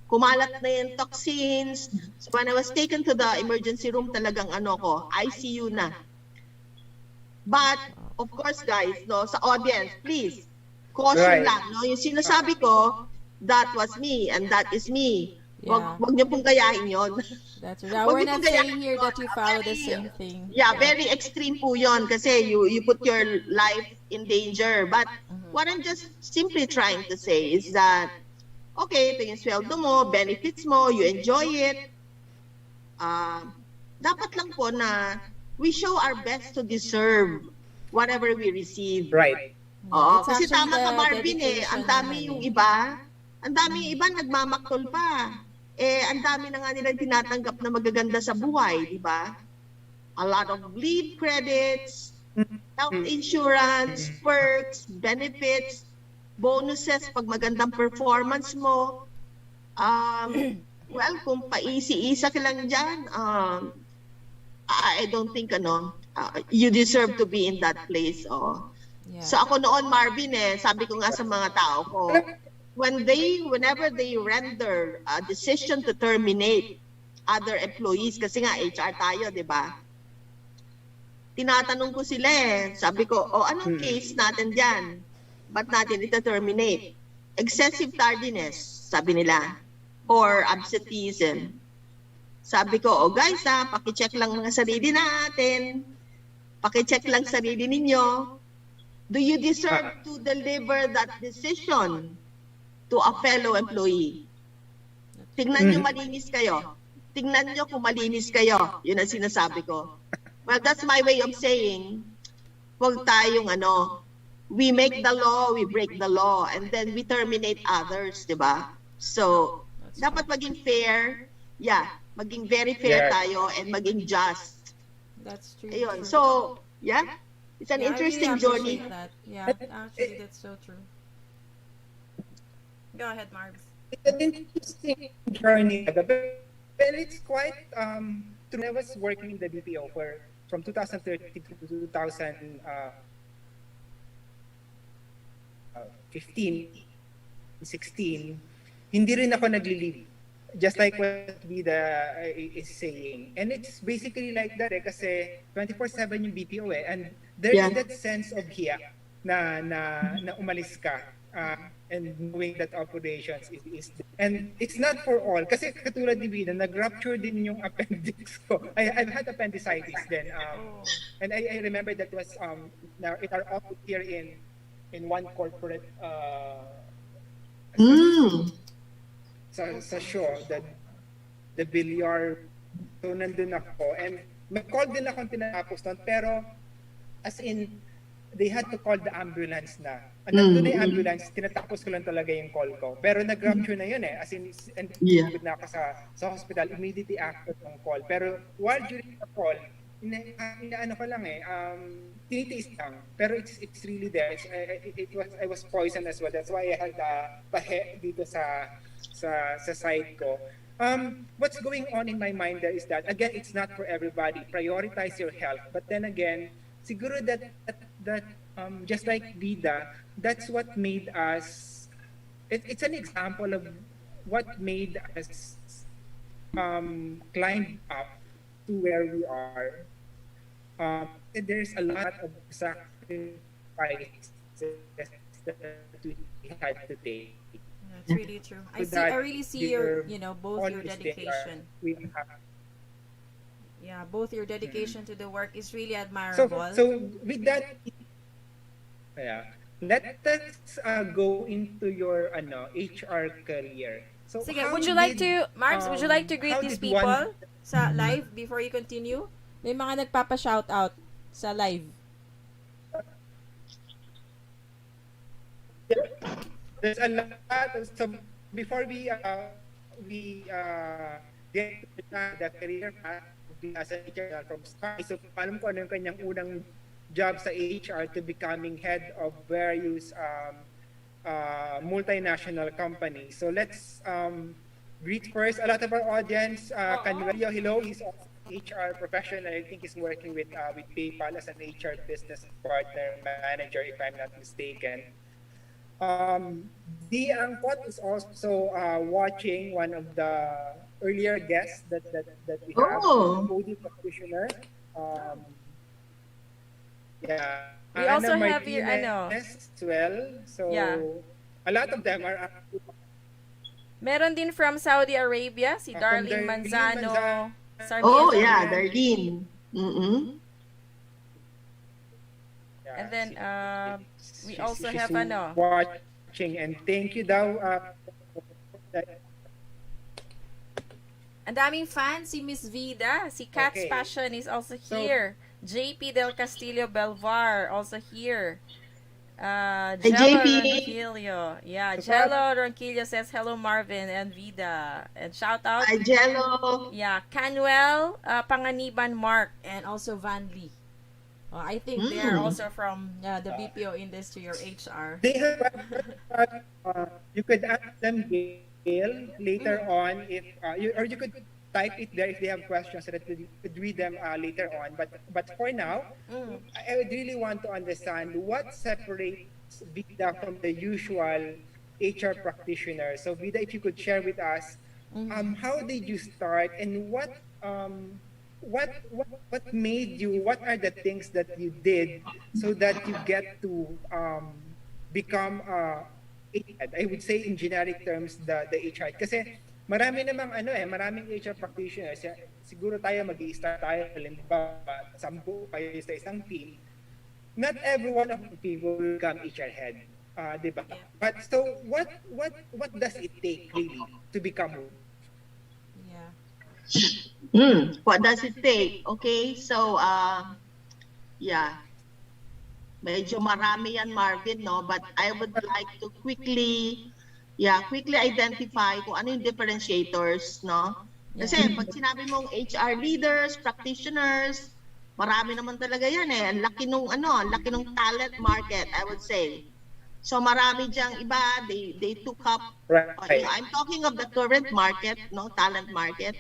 kumalat na yung toxins. So when I was taken to the emergency room, talagang ICU na. But of course, guys, sa audience, please caution lang, yung sinasabi ko, that was me and that is me. Wag niyo pong gayahin yun. That's right. We're not saying here that you follow the same thing. Yeah, very extreme po yun kasi you put your life in danger. But what I'm just simply trying to say is that okay, ito yung sweldo mo, benefits mo, you enjoy it. Dapat lang po na we show our best to deserve whatever we receive. Right. Oo, It's kasi actually tama ka the Marvin dedication ang dami naman yung eh. iba nagmamaktol pa. Ang dami na nga nilang tinatanggap na magaganda sa buhay, di ba? A lot of leave credits, health insurance, perks, benefits, bonuses pag magandang performance mo. Well, kung paisi-isa ka lang dyan, I don't think you deserve to be in that place. Oh. Yeah. So ako noon, Marvin, sabi ko nga sa mga tao ko, whenever they render a decision to terminate other employees, kasi nga HR tayo, di ba? Tinatanong ko sila sabi ko, anong case natin dyan? Ba't natin ito terminate? Excessive tardiness, sabi nila, or absenteeism. Sabi ko, guys pakicheck lang mga sarili natin. Pakicheck lang sarili ninyo. Do you deserve to deliver that decision to a fellow employee? Tingnan nyo malinis kayo. Tingnan nyo kung malinis kayo. Yun ang sinasabi ko. Well, that's my way of saying, huwag tayong we make the law, we break the law, and then we terminate others, di ba? So, dapat maging fair. Yeah, maging very fair tayo and maging just. That's true. Ayun. True. So, yeah, it's an Yeah, interesting I really journey. appreciate that. Yeah, actually, that's so true. Go ahead, Marbs. It's an interesting journey. Well, it's quite true. I was working in the BPO from 2013 to 2015, 16. Hindi rin ako nagli-leave. Just like what Vida is saying. And it's basically like that kasi 24/7 yung BPO and there's that sense of hiya na umalis ka. And knowing that operations is and it's not for all kasi katulad ni Vida nag-rupture din yung appendix ko. I've had appendicitis then and I remember that was now in our office here in one corporate sa show the billiard, so nandun ako and may call din akong tinapos nun pero as in they had to call the ambulance na. Nandun na yung ambulance, tinatapos ko lang talaga yung call ko. Pero nag-rupture na yun as in, and na ako sa hospital immediately after ng call. Pero while during the call, inaano ko lang tinitiis lang. Pero it's really there. I was poisoned as well. That's why I had pahe dito sa side ko. What's going on in my mind there is that, again, it's not for everybody. Prioritize your health. But then again, siguro that just like Vida, that's what made us, it's an example of what made us climb up to where we are. There's a lot of sacrifices that we had to take. That's really true. I really see your, both your dedication. Yeah, both your dedication to the work is really admirable. So with that, let us go into your HR career. So sige, would you like to, Marbs, would you like to greet these people sa live before you continue? May mga nagpapa-shoutout sa live. There's a lot. So before we get to the career path as an HR from Sky, so alam ko ano yung kanyang unang job sa HR to becoming head of various multinational companies. So let's greet first a lot of our audience. Canvario, hello. He's also HR professional. I think he's working with PayPal as an HR business partner manager, if I'm not mistaken. The Angkot is also watching one of the earlier guests that we have, OD practitioner. We also have here, as well. So a lot of them are. Meron din from Saudi Arabia, si Darlene Manzano. Oh yeah, Darlene. And then we also she's have watching, and thank you daw Ang daming fans, si Miss Vida. Si Cat's Okay. Passion is also So- here. JP Del Castillo Belvar, also here. Hi, Jello JP. Ronquillo. Yeah, So Jello Ronquillo says hello Marvin and Vida. And shout out, Hi, Jello. yeah, Canuel, Panganiban Mark, and also Van Lee. I think they are also from the BPO industry or HR. They have you could ask them Gail later on if or you could type it there if they have questions so that we could read them later on. But for now, I would really want to understand what separates Vida from the usual HR practitioner. So Vida, if you could share with us, how did you start and what made you? What are the things that you did so that you get to become I would say in generic terms the HR kasi marami namang maraming HR practitioners. Siguro tayo mag-i-start tayo halimbawa 10 kayo sa isang team. Not every one of the people will become HR head, di ba? But so what does it take really to become one? Yeah. What does it take? Okay, so yeah, medyo marami yan, Marvin, no? But I would like to quickly identify kung ano yung differentiators, no? Kasi pag sinabi mong HR leaders, practitioners, marami naman talaga yan eh. Ang laki nung talent market, I would say. So marami diyang iba, they took up, Right. I'm talking of the current market, no? Talent market.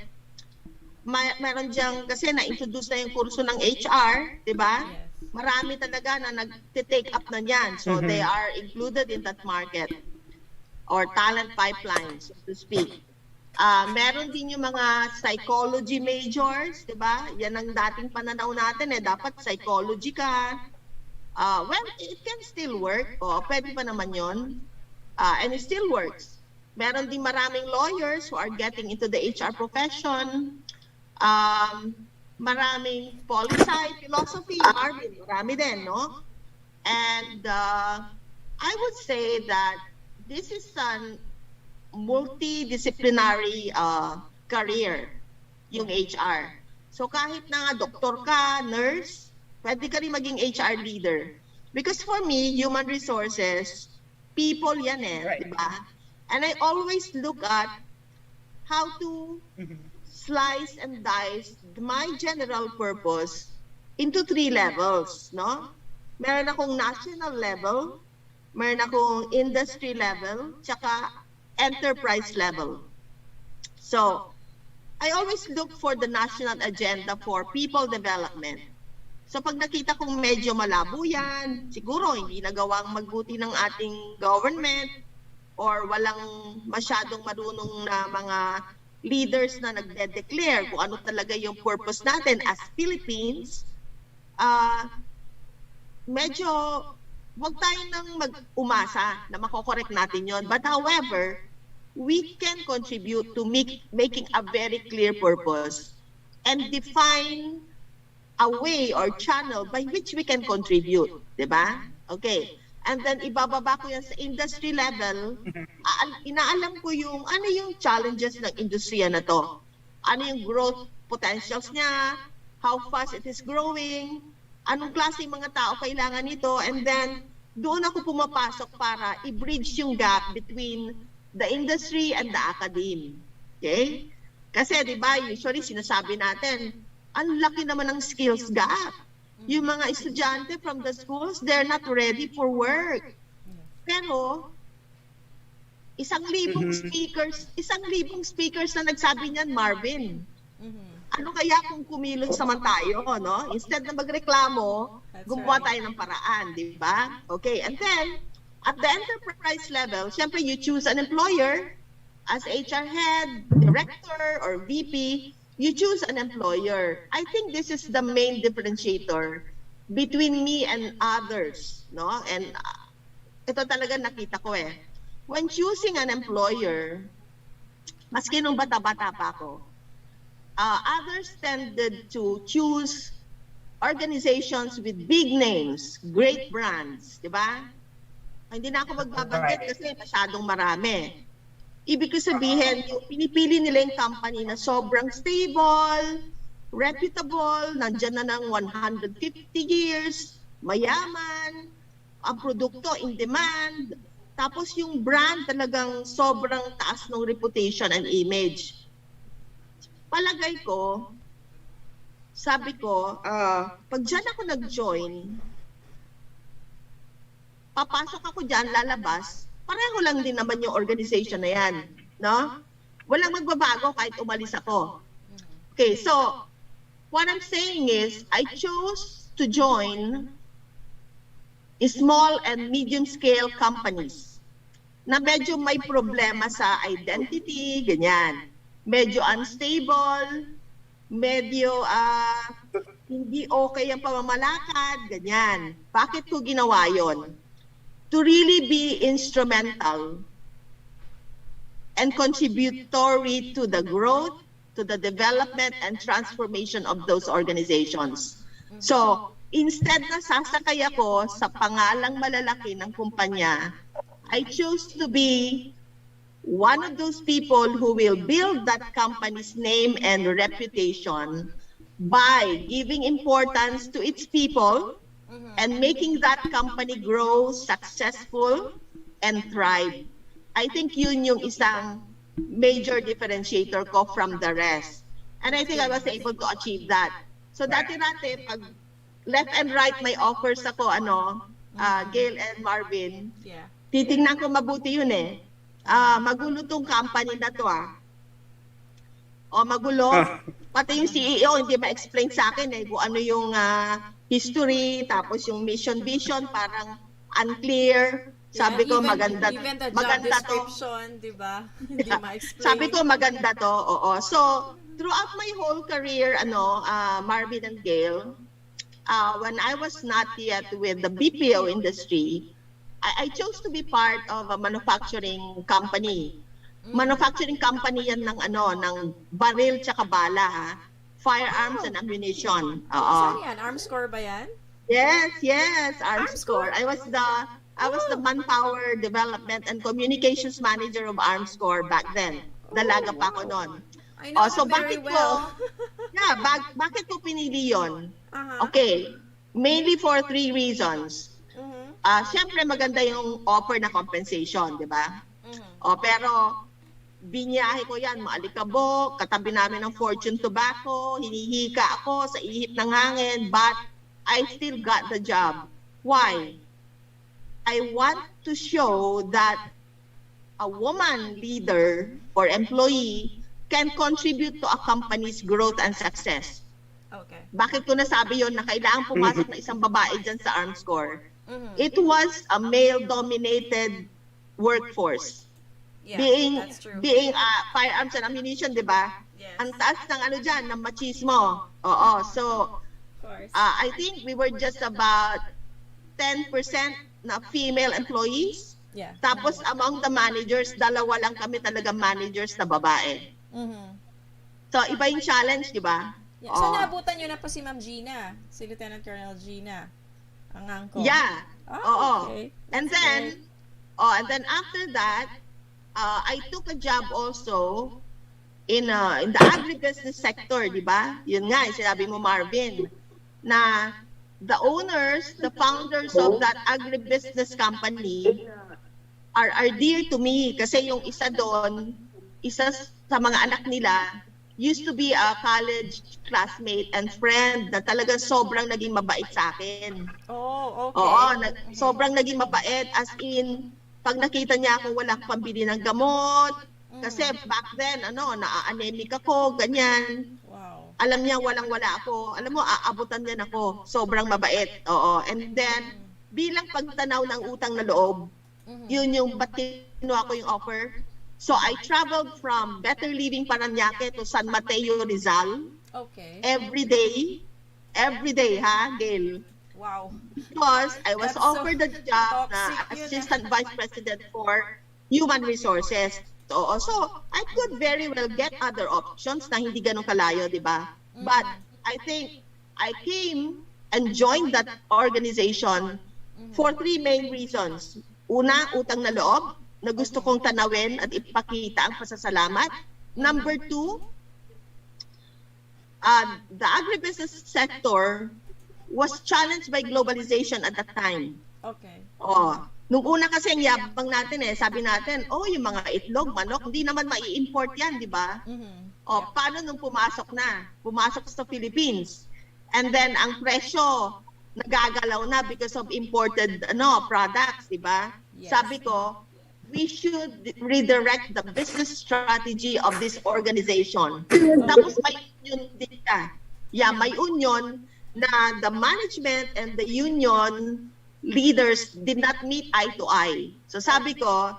Meron diyang, kasi na-introduce na yung kurso ng HR, di ba? Yes. Marami talaga na nag-take up na niyan. So they are included in that market or talent pipeline, so to speak. Meron din yung mga psychology majors, di ba? Yan ang dating pananaw natin eh. Dapat psychology ka. Well, it can still work. Pwede pa naman yun. And it still works. Meron din maraming lawyers who are getting into the HR profession. Maraming policy, philosophy, Marvin, marami din, no? And I would say that this is a multidisciplinary career, yung HR. So kahit na doktor ka, nurse, pwede ka rin maging HR leader. Because for me, human resources, people yan eh, Right. di ba? And I always look at how to slice and dice my general purpose into 3 levels, no? Meron akong national level, meron akong industry level, tsaka enterprise level. So, I always look for the national agenda for people development. So, pag nakita kong medyo malabo yan, siguro hindi nagawang magbuti ng ating government or walang masyadong marunong na mga leaders na nagde-declare kung ano talaga yung purpose natin as Philippines, medyo wag tayo nang mag-umasa na makokorek natin yon. But however, we can contribute to making a very clear purpose and define a way or channel by which we can contribute. Diba? Okay. And then ibababa ko yan sa industry level, inaalam ko yung ano yung challenges ng industriya na to. Ano yung growth potentials niya, how fast it is growing, anong klaseng mga tao kailangan nito, and then doon ako pumapasok para i-bridge yung gap between the industry and the academe. Okay? Kasi 'di ba, usually sinasabi natin, ang laki naman ng skills gap. Yung mga estudyante from the schools, they're not ready for work. Pero 1,000 speakers na nagsabi niyan, Marvin. Ano kaya kung kumilos naman tayo, no? Instead na magreklamo, gumawa tayo ng paraan, di ba? Okay, and then, at the enterprise level, syempre you choose an employer as HR head, director, or VP, you choose an employer. I think this is the main differentiator between me and others, no? And ito talaga nakita ko eh. When choosing an employer, maski nung bata-bata pa ako, others tended to choose organizations with big names, great brands, di ba? Hindi na ako magbabanggit kasi masyadong marami. Ibig ko sabihin, yung pinipili nila yung company na sobrang stable, reputable, nandyan na ng 150 years, mayaman, ang produkto in demand, tapos yung brand talagang sobrang taas ng reputation and image. Palagay ko, sabi ko, pag dyan ako nag-join, papasok ako dyan, lalabas, pareho lang din naman yung organization na yan. No? Walang magbabago kahit umalis ako. Okay, so, what I'm saying is, I chose to join small and medium-scale companies na medyo may problema sa identity, ganyan. Medyo unstable, medyo hindi okay ang pamamalakad, ganyan. Bakit ko ginawa yon? To really be instrumental and contributory to the growth, to the development and transformation of those organizations. So, instead na sasakay ako sa pangalang malalaki ng kumpanya, I chose to be one of those people who will build that company's name and reputation by giving importance to its people and making that company grow, successful, and thrive. I think yun yung isang major differentiator ko from the rest. And I think I was able to achieve that. So dati-dati, pag left and right may offers ako, Gail and Marvin, Yeah. titingnan ko mabuti yun eh. Magulo tong company na to O magulo. Pati yung CEO hindi ma-explain sa akin kung ano yung history, tapos yung mission vision parang unclear. Sabi ko maganda. Even the job maganda description, di ba? Hindi ma-explain. Sabi ko maganda to. Oo. So, throughout my whole career, Marvin and Gail, when I was not yet with the BPO industry, I chose to be part of a manufacturing company. Manufacturing company yan ng baril tsaka bala, firearms and ammunition. Saan yan? Armscore ba yan? Yes, Armscore. I was the manpower development and communications manager of Armscore back then. Dalaga pa ako noon. I know So very bakit well. bakit ko pinili yon? Uh-huh. Okay, mainly for 3 reasons. Siyempre maganda yung offer na compensation, di ba? Pero biniyahe ko yan, maalikabok, katabi namin ng Fortune Tobacco, hinihika ako sa ihip ng hangin, but I still got the job. Why? I want to show that a woman leader or employee can contribute to a company's growth and success. Okay. Bakit ko nasabi yon na kailangan pumasok na isang babae dyan sa Armscore? It was a male-dominated workforce. Yeah, that's true. Being firearms and ammunition, di ba? Yes. Ang taas ng dyan, ng machismo. Oo, so Of course. I think we were just about 10% na female employees. Yeah. Tapos among the managers, 2 lang kami talaga managers na babae. So iba yung challenge, di ba? Yeah. So, naabutan nyo na po si Ma'am Gina, si Lieutenant Colonel Gina, ang angko. Yeah. Oo. Okay. And then after that, I took a job also in the agribusiness sector, di ba? Yun nga, sinabi mo Marvin, na the owners, the founders of that agribusiness company are dear to me kasi yung isa doon, isa sa mga anak nila, used to be a college classmate and friend na talagang sobrang naging mabait sa akin. Oh, okay. Oo, sobrang naging mabait as in pag nakita niya akong wala akong pambili ng gamot, kasi back then, na-anemic ako, ganyan. Wow. Alam niya, walang-wala ako. Alam mo, aabutan niya ako. Sobrang mabait. Oo. And then, bilang pagtanaw ng utang na loob, yun yung ba't kinuha ko yung offer. So, I traveled from Better Living Paranaque to San Mateo, Rizal. Okay. Every day, Gail? Wow. Because I was That's offered so the job na toxic yun, Assistant Vice President for Human Resources. So I could very well get other options na hindi ganun kalayo, di ba? But I think I came and joined that organization for 3 main reasons. Una, utang na loob na gusto kong tanawin at ipakita ang pasasalamat. Number 2, the agribusiness sector was challenged by globalization at that time. Okay. Nung una kasi ang yabang natin sabi natin, yung mga itlog, manok, hindi naman mai-import yan, di ba? Paano nung pumasok na? Pumasok sa Philippines. And then ang presyo nagagalaw na because of imported products, di ba? Yes. Sabi ko, we should redirect the business strategy of this organization. Tapos may union din ka. Yeah, may union na the management and the union leaders did not meet eye to eye. So sabi ko,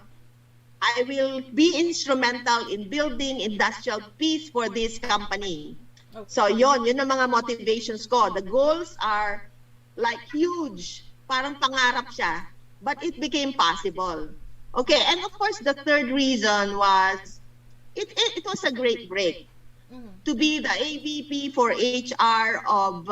I will be instrumental in building industrial peace for this company. Okay. So yun ang mga motivations ko. The goals are like huge. Parang pangarap siya. But it became possible. Okay, and of course the third reason was, it was a great break. To be the AVP for HR of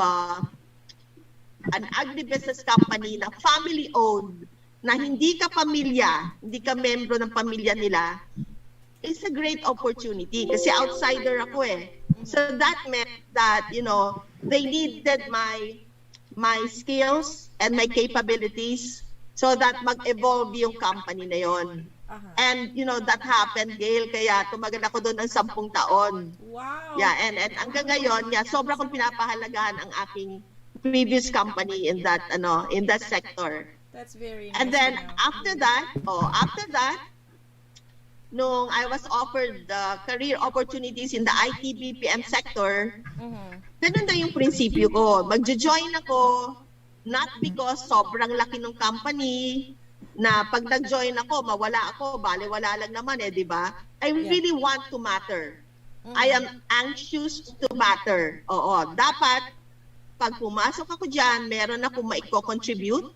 an agribusiness company na family-owned, na hindi ka pamilya, hindi ka membro ng pamilya nila, is a great opportunity. Kasi outsider ako So that meant that, they needed my skills and my capabilities so that mag-evolve yung company na yon. And, that happened, Gail, kaya tumagal ako doon ng 10 taon. Wow! Yeah, and hanggang ngayon, sobra kong pinapahalagahan ang aking previous company in that sector. That's very nice. And then after that, nung I was offered career opportunities in the IT BPM sector, ganun na yung prinsipyo ko. Magjo-join ako not because sobrang laki ng company na pag nag-join ako, mawala ako, bale-wala lang naman di ba? I really want to matter. I am anxious to matter. Dapat pag pumasok ako dyan, meron akong maiko-contribute.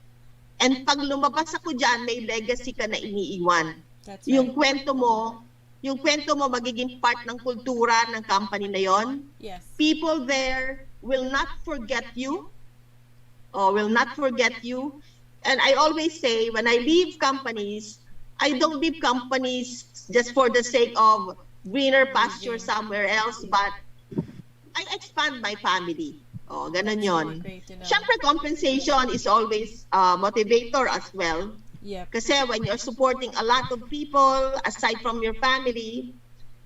And pag lumabas ako dyan, may legacy ka na iniiwan. That's Yung right. kwento mo magiging part ng kultura ng company na yon. Yes. People there will not forget you. And I always say, when I leave companies, I don't leave companies just for the sake of greener pasture somewhere else, but I expand my family. Ganun yon. Great to know. Siyempre, compensation is always a motivator as well. Yep. Kasi when you're supporting a lot of people, aside from your family,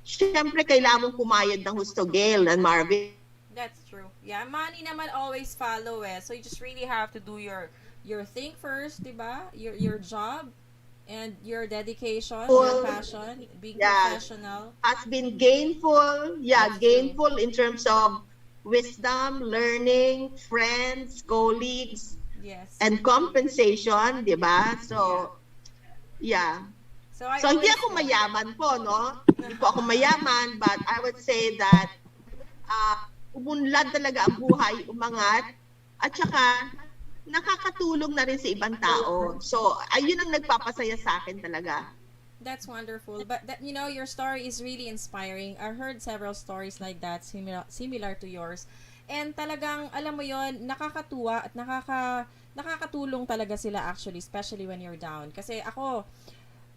siyempre kailangan mong kumayod ng husto, Gail and Marvin. That's true. Yeah, money naman always follow So you just really have to do your thing first, diba? Your job and your dedication, your passion, being professional. Has been gainful. That's Gainful in terms of wisdom, learning, friends, colleagues, Yes. and compensation, di ba? So, yeah. So I So, hindi always- ako mayaman po, no? Hindi po ako mayaman, but I would say that umunlad talaga ang buhay, umangat, at saka nakakatulong na rin sa ibang tao. So, ayun ang nagpapasaya sa akin talaga. That's wonderful. But that, your story is really inspiring. I heard several stories like that, similar to yours. And talagang, alam mo yon, nakakatuwa at nakakatulong talaga sila actually, especially when you're down. Kasi ako,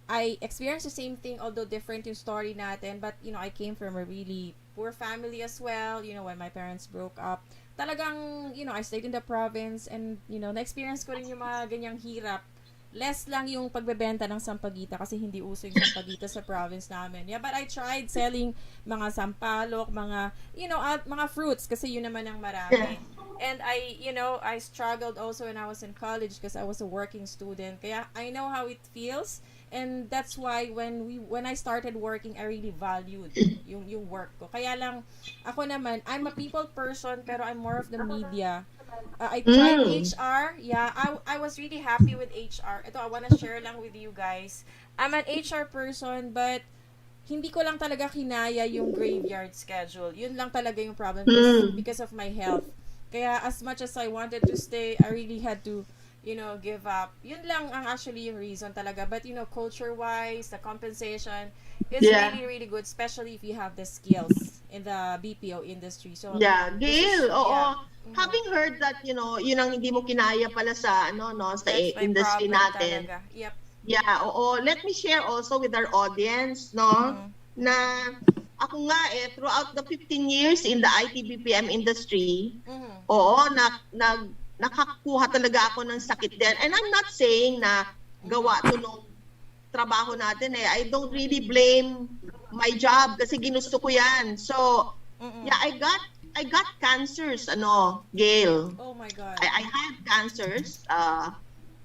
I experienced the same thing, although different yung story natin. But, I came from a really poor family as well, when my parents broke up. Talagang, I stayed in the province and, na-experience ko rin yung mga ganyang hirap. Less lang yung pagbebenta ng sampagita kasi hindi uso yung sampagita sa province namin. Yeah, but I tried selling mga sampalok, mga, mga fruits kasi yun naman ang marami. And I struggled also when I was in college because I was a working student. Kaya I know how it feels. And that's why when I started working, I really valued yung work ko. Kaya lang, ako naman, I'm a people person pero I'm more of the media. I tried HR. Yeah, I was really happy with HR. Ito, I wanna share lang with you guys. I'm an HR person, but hindi ko lang talaga kinaya yung graveyard schedule. Yun lang talaga yung problem because of my health. Kaya as much as I wanted to stay, I really had to, give up. Yun lang ang actually yung reason talaga. But, culture-wise, the compensation is really, really good, especially if you have the skills in the BPO industry. So, Gail, oo. yeah. Having heard that, yun ang hindi mo kinaya pala sa, sa That's my industry problem natin. talaga. Yep. Yeah, oo. Let me share also with our audience, no, na ako nga throughout the 15 years in the IT BPM industry, oo, nakakuha talaga ako ng sakit din. And I'm not saying na gawa to nung trabaho natin eh. I don't really blame my job kasi ginusto ko yan. So, yeah, I got cancers, Gail. Oh my God. I had cancers,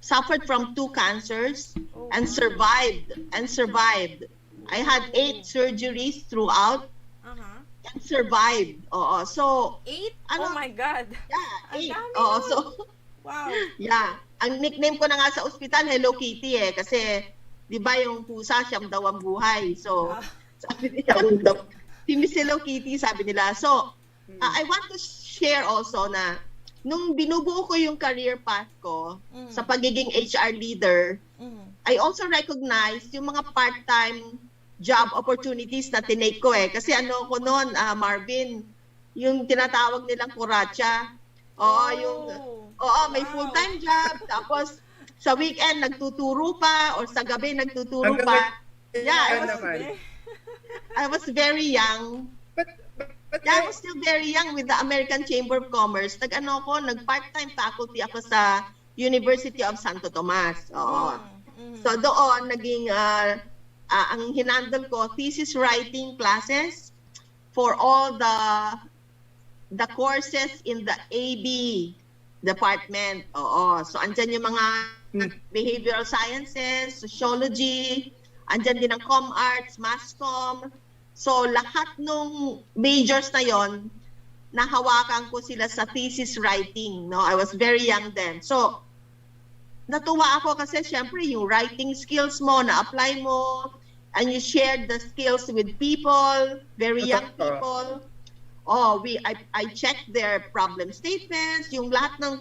suffered from 2 cancers, and wow. survived. I had 8 surgeries throughout and survived. Oo. So, 8? ano, Oh my God. yeah, Ang 8. dami Oo, nun. so, Wow. yeah. Ang nickname ko na nga sa ospital, Hello Kitty eh. Kasi, di ba yung pusa, siyam daw ang buhay. So, sabi niya, si Miss Hello Kitty, sabi nila. So, I want to share also na nung binubuo ko yung career path ko sa pagiging HR leader, I also recognize yung mga part-time job opportunities na tinake ko eh. Kasi ano ko noon, Marvin, yung tinatawag nilang kuratsa. May full-time job, tapos sa weekend nagtuturo pa or sa gabi nagtuturo pa. Yeah, I was very young. But Yeah, I was still very young with the American Chamber of Commerce. Nag-part-time faculty ako sa University of Santo Tomas. Oo. So doon, naging, ang hinandle ko, thesis writing classes for all the courses in the AB department. Oo. So andyan yung mga behavioral sciences, sociology, andyan din ang com arts, mass comm. So lahat nung majors na yon, nahawakan ko sila sa thesis writing. No, I was very young then. So natuwa ako kasi syempre yung writing skills mo na-apply mo and you shared the skills with people, very young people. I checked their problem statements, yung lahat ng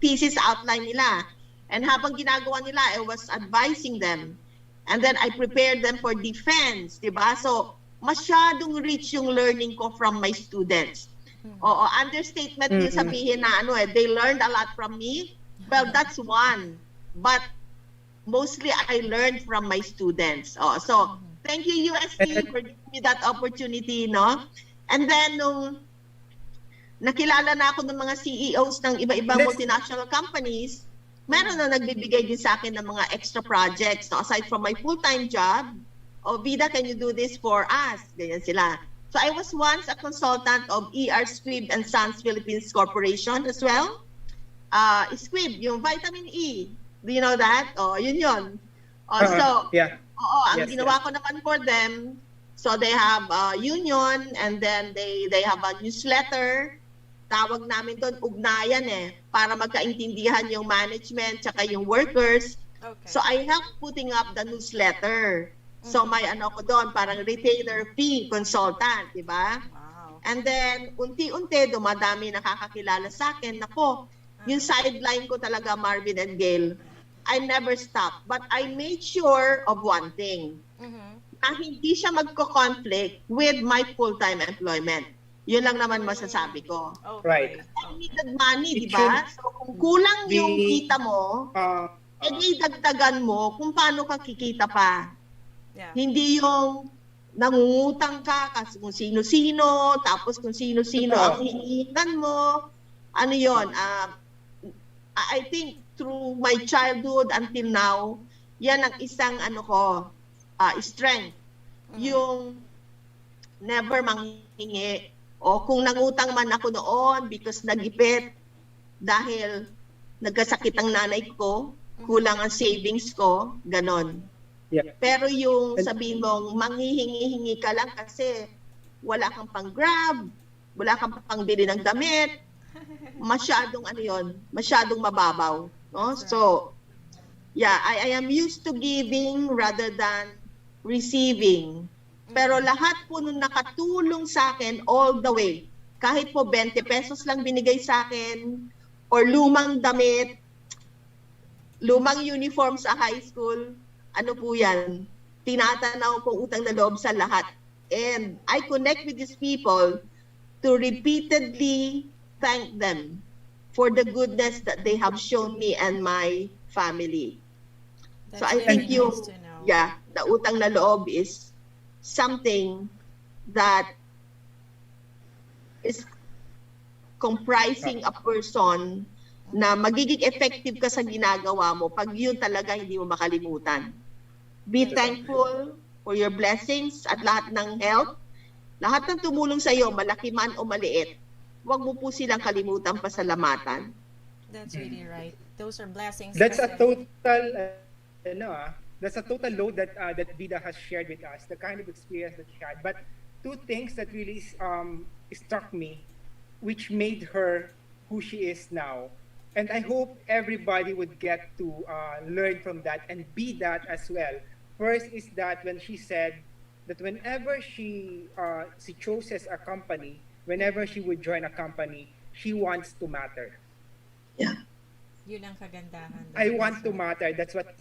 thesis outline nila. And habang ginagawa nila, I was advising them. And then I prepared them for defense, di ba? So, masyadong rich yung learning ko from my students. Understatement yung sabihin na they learned a lot from me. Well, that's one. But mostly I learned from my students. So, thank you UST for giving me that opportunity, no? And then, nung nakilala na ako ng mga CEOs ng iba-ibang multinational companies, meron na nagbibigay din sa akin ng mga extra projects. So, aside from my full-time job, Vida, can you do this for us? Ganyan sila. So, I was once a consultant of ER Squibb and Sons Philippines Corporation as well. Squibb, yung vitamin E. Do you know that? Yun. Ang ginawa ko naman for them, so they have a union and then they have a newsletter. Tawag namin doon, ugnayan para magkaintindihan yung management tsaka yung workers. Okay. So I helped putting up the newsletter. So may ko doon, parang retainer fee consultant, di ba? Wow. And then, unti-unti, dumadami nakakakilala sa akin. Nako, yung sideline ko talaga, Marvin and Gail, I never stopped. But I made sure of one thing, na hindi siya magko-conflict with my full-time employment. Yun lang naman masasabi ko. Okay. Right. I needed money, di ba? So, kung kulang yung kita mo, edi dagdagan mo kung paano ka kikita pa. Yeah. Hindi yung nangungutang ka kasi kung sino-sino, tapos kung sino-sino ang hinihingan mo. Ano yun? I think through my childhood until now, yan ang isang strength. Yung never manghingi. O kung nangutang man ako noon because nagipit dahil nagkasakit ang nanay ko, kulang ang savings ko, ganon. Yeah. Pero yung sabihin mong manghihingi-hingi ka lang kasi wala kang pang-grab, wala kang pang-bili ng damit, masyadong masyadong mababaw. No? So, yeah, I am used to giving rather than receiving. Pero lahat po nung nakatulong sa akin all the way, kahit po 20 pesos lang binigay sa akin, or lumang damit, lumang uniform sa high school, ano po yan, tinatanaw ko utang na loob sa lahat. And I connect with these people to repeatedly thank them for the goodness that they have shown me and my family. So That's I very think you, nice to know. yeah, the utang na loob is something that is comprising a person na magiging effective ka sa ginagawa mo pag yun talaga hindi mo makalimutan. Be That's thankful for your blessings at lahat ng help. Lahat ng tumulong sa iyo, malaki man o maliit, huwag mo po silang kalimutan pasalamatan. That's really right. Those are blessings. That's a kasi- total, that's a total load that that Vida has shared with us, the kind of experience that she had. But two things that really struck me, which made her who she is now, and I hope everybody would get to learn from that and be that as well. First is that when she said that whenever she chooses a company, whenever she would join a company, she wants to matter. Yeah. Yun ang kagandahan. I doon. want to matter. That's what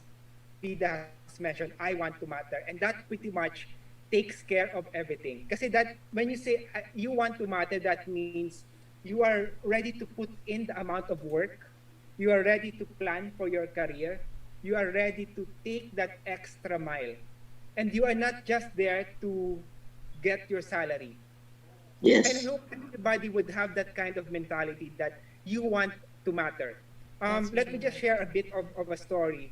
Vida has mentioned. I want to matter, and that pretty much takes care of everything. Kasi that when you say you want to matter, that means you are ready to put in the amount of work. You are ready to plan for your career. You are ready to take that extra mile, and you are not just there to get your salary. And I Yes. hope everybody would have that kind of mentality that you want to matter. That's Let really me just right. share a bit of a story.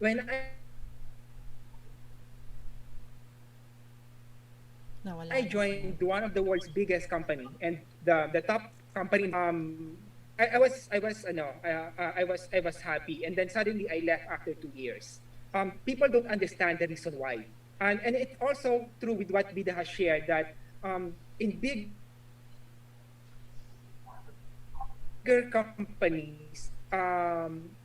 When Nawala I na joined siya. one of the world's biggest company and the top company, I was happy, and then suddenly I left after 2 years. People don't understand the reason why, and it's also true with what Vida has shared that in bigger companies,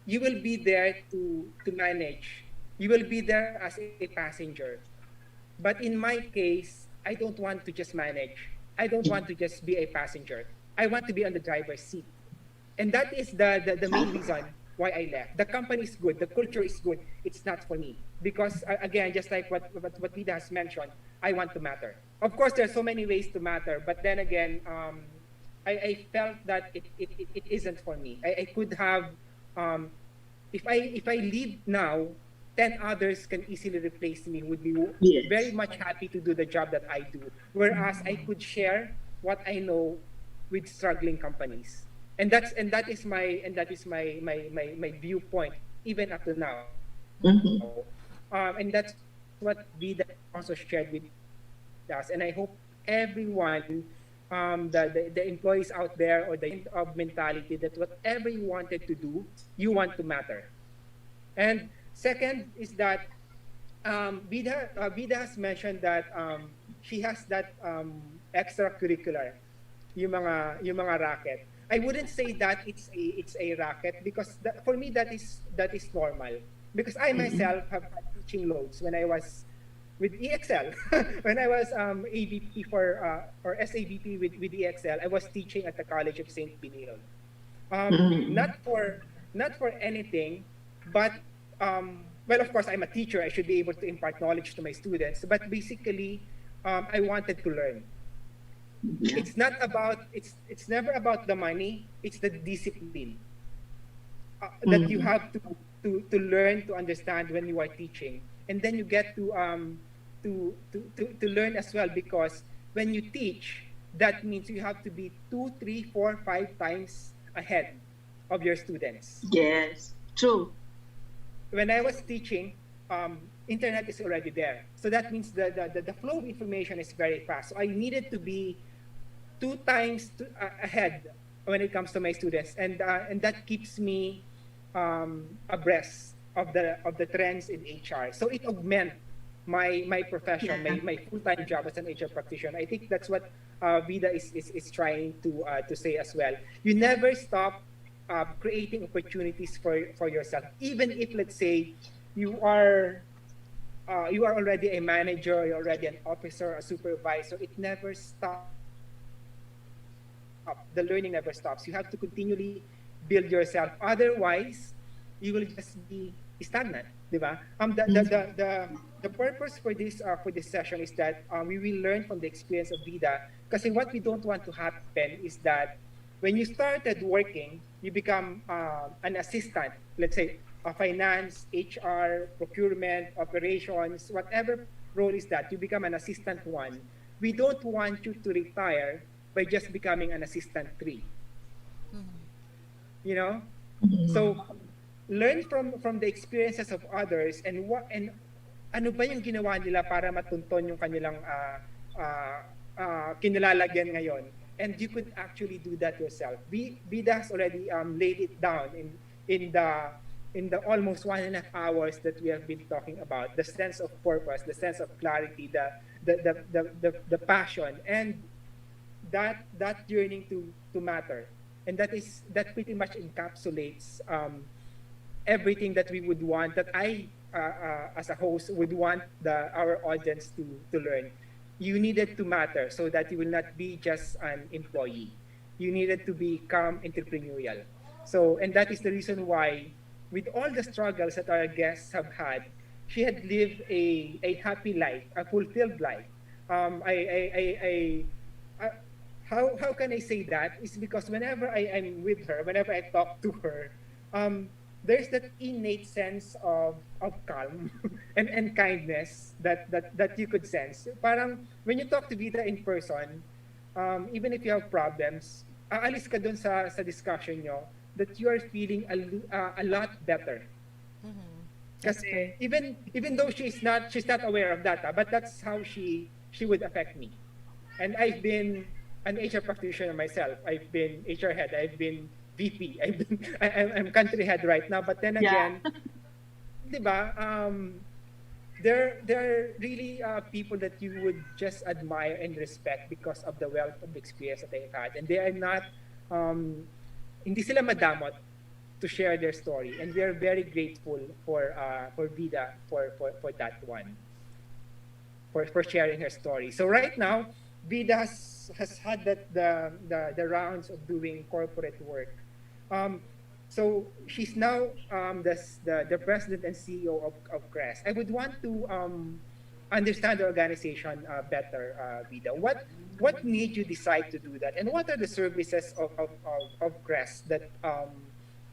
you will be there to manage. You will be there as a passenger. But in my case, I don't want to just manage. I don't want to just be a passenger. I want to be on the driver's seat. And that is the main reason why I left. The company is good. The culture is good. It's not for me. Because, again, just like what Vida has mentioned, I want to matter. Of course, there are so many ways to matter. But then again, I felt that it isn't for me. I could have, if I leave now, 10 others can easily replace me, would be Yes. very much happy to do the job that I do. Whereas I could share what I know with struggling companies. And that is my viewpoint even up to now. Mhm. And that's what Vida also shared with us. And I hope everyone, the employees out there, or the kind of mentality that whatever you wanted to do, you want to matter. And second is that Vida has mentioned that she has that extracurricular, yung mga racket. I wouldn't say that it's a racket, because for me that is normal, because I myself have had teaching loads when I was with EXL. When I was AVP or SAVP with EXL, I was teaching at the College of St. Benil. Not for anything, but well, of course, I'm a teacher. I should be able to impart knowledge to my students. But basically, I wanted to learn. It's not about it's never about the money. It's the discipline that you have to learn to understand when you are teaching, and then you get to learn as well, because when you teach, that means you have to be 2, 3, 4, 5 times ahead of your students. Yes. True. When I was teaching, internet is already there. So that means the flow of information is very fast. So I needed to be 2 times ahead when it comes to my students, and that keeps me abreast of the trends in HR. So it augments my profession, my full-time job as an HR practitioner. I think that's what Vida is trying to say as well. You never stop creating opportunities for yourself, even if, let's say, you are already a manager, you're already an officer, a supervisor. It never stops. The learning never stops. You have to continually build yourself. Otherwise, you will just be stagnant, di ba? The purpose for this session is that we will learn from the experience of Vida. Kasi what we don't want to happen is that when you started working, you become an assistant, let's say a finance, HR, procurement, operations, whatever role is that, you become an assistant one. We don't want you to retire by just becoming an assistant three. You know? So learn from the experiences of others and ano ba yung ginawa nila para matunton yung kanilang kinalalagyan ngayon. And you could actually do that yourself. Vida has already laid it down in the almost 1.5 hours that we have been talking about. The sense of purpose, the sense of clarity, the passion, and that yearning to matter. And that pretty much encapsulates everything that we would want, that I as a host would want our audience to learn. You needed to matter so that you will not be just an employee. You needed to become entrepreneurial. So, and that is the reason why, with all the struggles that our guests have had, she had lived a happy life, a fulfilled life. How can I say that? It's because whenever I'm with her, whenever I talk to her, there's that innate sense of calm and kindness that you could sense. Parang when you talk to Vida in person, even if you have problems, aalis ka dun sa discussion nyo that you are feeling a lot better. Kasi even though she's not aware of that, but that's how she would affect me. And I've been an HR practitioner myself. I've been HR head. I've been VP. I'm country head right now. But then again, diba, there are really people that you would just admire and respect because of the wealth of experience that they've had, and they are not, hindi sila madamot to share their story, and we are very grateful for Vida for that one, for sharing her story. So right now, Vida has had the rounds of doing corporate work. So she's now the president and CEO of CRES. I would want to understand the organization better, Vida. What made you decide to do that, and what are the services of CRES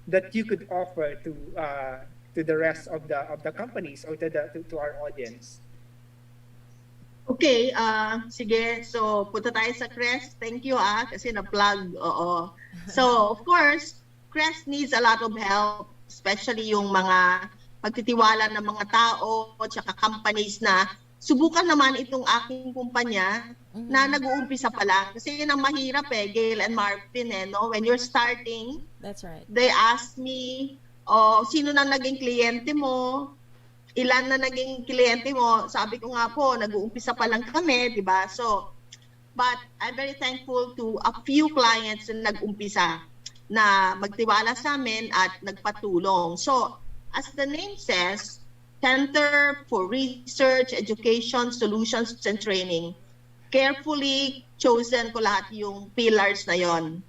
that you could offer to the rest of the companies or to our audience? Okay, sige. So, punta tayo sa CRES. Thank you, kasi na-plug. Oo. So, of course, CRES needs a lot of help, especially yung mga pagtitiwala ng mga tao at saka companies na subukan naman itong aking kumpanya na nag-uumpisa pa lang. Kasi yun ang mahirap Gail and Marvin no? When you're starting, That's right. They ask me, sino na naging kliyente mo? Ilan na naging kliyente mo? Sabi ko nga po, nag-uumpisa pa lang kami, di ba? So, but I'm very thankful to a few clients na nag-umpisa na magtiwala sa amin at nagpatulong. So, as the name says, Center for Research, Education, Solutions, and Training. Carefully chosen ko lahat yung pillars na yon.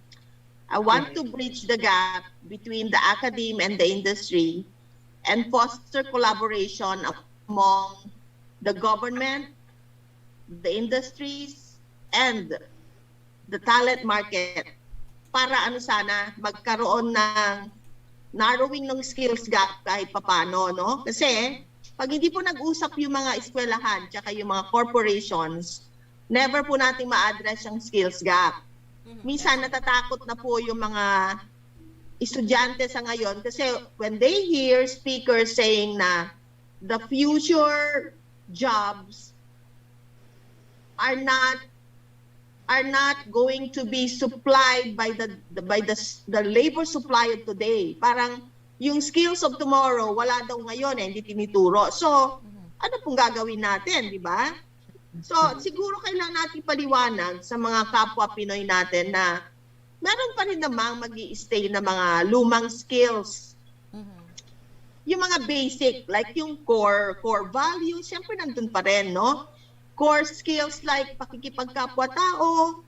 I want to bridge the gap between the academe and the industry and foster collaboration among the government, the industries, and the talent market para sana magkaroon ng narrowing ng skills gap kahit papano, no? Kasi pag hindi po nag-usap yung mga eskwelahan tsaka yung mga corporations, never po nating ma-address yung skills gap. Minsan natatakot na po yung mga estudyante sa ngayon kasi when they hear speakers saying na the future jobs are not going to be supplied by the labor supply of today. Parang yung skills of tomorrow wala daw ngayon hindi tinituro. So, ano pong gagawin natin, di ba? So, siguro kailangan natin paliwanag sa mga kapwa Pinoy natin na meron pa rin namang mag-i-stay na mga lumang skills. Yung mga basic, like yung core values, syempre nandun pa rin, no? Core skills like pakikipagkapwa-tao,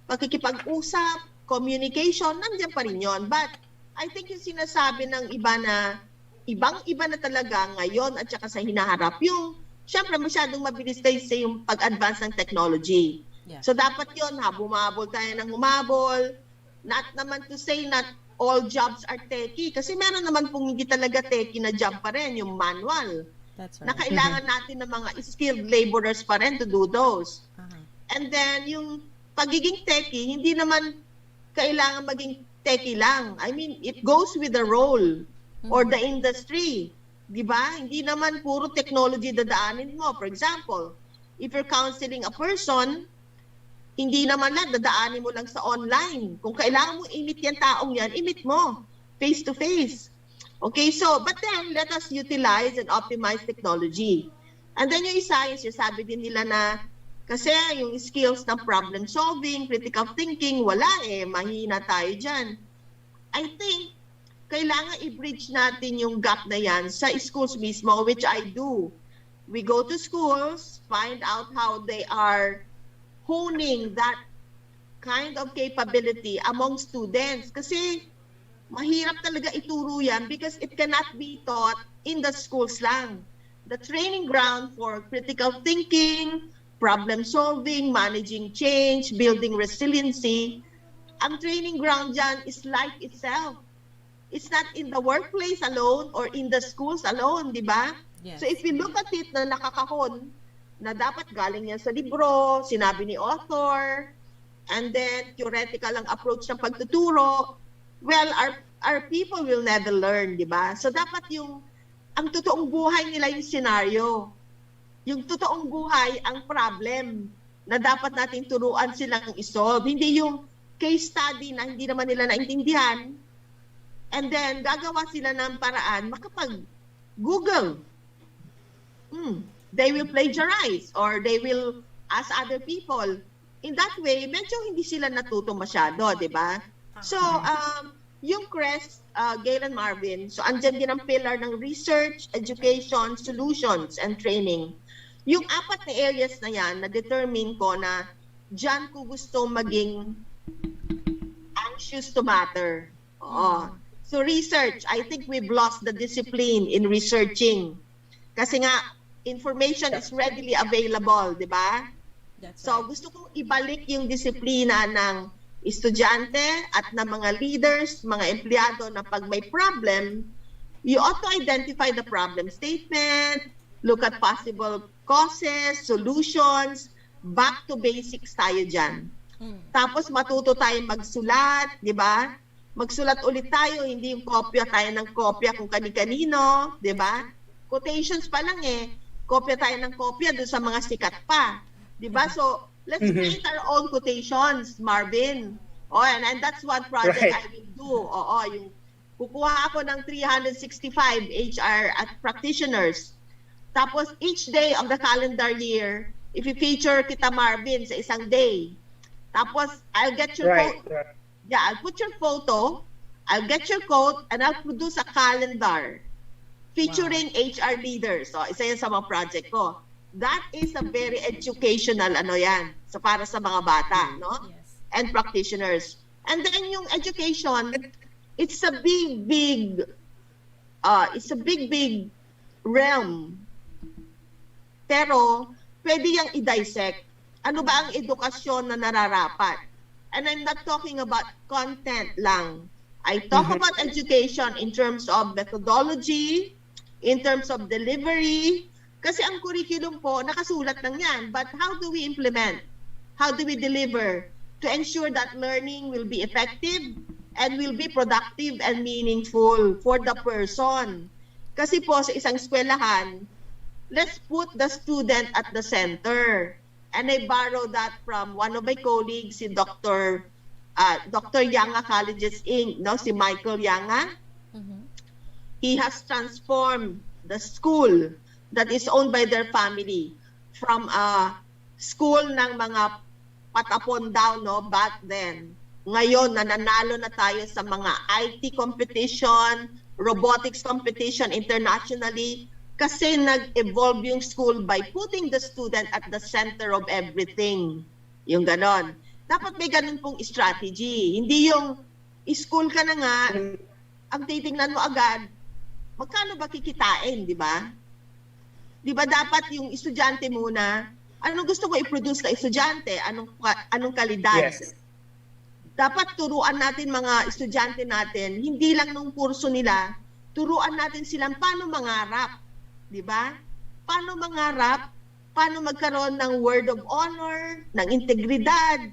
pakikipag-usap, communication, nandiyan pa rin yun. But I think yung sinasabi ng iba na, ibang-iba na talaga ngayon at saka sa hinaharap, yung syempre masyadong mabilis kasi yung pag-advance ng technology. Yeah. So dapat yun, humabol tayo ng humabol, Not naman to say not all jobs are techie. Kasi meron naman pong hindi talaga techie na job pa rin, yung manual. That's Na right. kailangan natin ng mga skilled laborers pa rin to do those. And then, yung pagiging techie, hindi naman kailangan maging techie lang. I mean, it goes with the role or the industry. Di ba? Hindi naman puro technology dadaanin mo. For example, if you're counseling a person, hindi naman lang dadaanin mo lang sa online. Kung kailangan mo i-meet yan taong yan, i-meet mo face to face. Okay, so, but then, let us utilize and optimize technology. And then yung isa, yung sabi din nila na, kasi yung skills ng problem solving, critical thinking, wala mahina tayo dyan. I think, kailangan i-bridge natin yung gap na yan sa schools mismo, which I do. We go to schools, find out how they are honing that kind of capability among students. Kasi mahirap talaga ituro yan because it cannot be taught in the schools lang. The training ground for critical thinking, problem solving, managing change, building resiliency, ang training ground dyan is life itself. It's not in the workplace alone or in the schools alone, di ba? Yes. So if you look at it na nakakahon, na dapat galing yan sa libro, sinabi ni author, and then theoretical ang approach ng pagtuturo, well, our people will never learn, di ba? So dapat ang totoong buhay nila yung scenario. Yung totoong buhay ang problem na dapat natin turuan silang isolve. Hindi yung case study na hindi naman nila naintindihan, and then gagawa sila ng paraan makapag-Google. They will plagiarize or they will ask other people. In that way, medyo hindi sila natuto masyado, di ba? So, yung CREST, Gail and Marvin, so andyan din ang pillar ng research, education, solutions, and training. Yung apat na areas na yan, na-determine ko na dyan ko gusto maging anxious to matter. Oo. So research, I think we've lost the discipline in researching. Kasi nga, information is readily available, di ba? So gusto kong ibalik yung disiplina ng estudyante at ng mga leaders, mga empleyado na pag may problem, you ought to identify the problem statement, look at possible causes, solutions, back to basics tayo dyan. Tapos matuto tayong magsulat, di ba? Magsulat ulit tayo, hindi yung kopya tayo ng kopya kung kani-kanino, di ba? Quotations pa lang kopya tayo ng kopya doon sa mga sikat pa. Diba? So, let's create our own quotations, Marvin. Oh, and that's one project I will do. Yung kukuha ako ng 365 HR at practitioners. Tapos, each day of the calendar year, if you feature kita, Marvin, sa isang day. Tapos, I'll get your photo. Yeah, I'll put your photo, I'll get your quote, and I'll produce a calendar featuring HR leaders. So, isa yan sa mga project ko. That is a very educational, So, para sa mga bata, no? Yes. And practitioners. And then yung education, it's a big realm. Pero, pwede yang i-dissect. Ano ba ang edukasyon na nararapat? And I'm not talking about content lang. I talk about education in terms of methodology, in terms of delivery, kasi ang curriculum po, nakasulat lang yan. But how do we implement? How do we deliver to ensure that learning will be effective and will be productive and meaningful for the person? Kasi po sa isang eskwelahan, let's put the student at the center. And I borrow that from one of my colleagues, si Dr. Yanga Colleges Inc., no? Si Michael Yanga. He has transformed the school that is owned by their family from a school ng mga patapon daw, no, back then. Ngayon, nananalo na tayo sa mga IT competition, robotics competition internationally, kasi nag-evolve yung school by putting the student at the center of everything. Yung ganon. Dapat may ganon pong strategy. Hindi yung school ka na nga, ang titingnan mo agad, magkano ba kikitain, di ba? Di ba dapat yung estudyante muna, anong gusto mo i-produce na estudyante? Anong kalidad? Yes. dapat turuan natin mga estudyante natin, hindi lang nung kurso nila, turuan natin silang paano mangarap, di ba? Paano mangarap, paano magkaroon ng word of honor, ng integridad,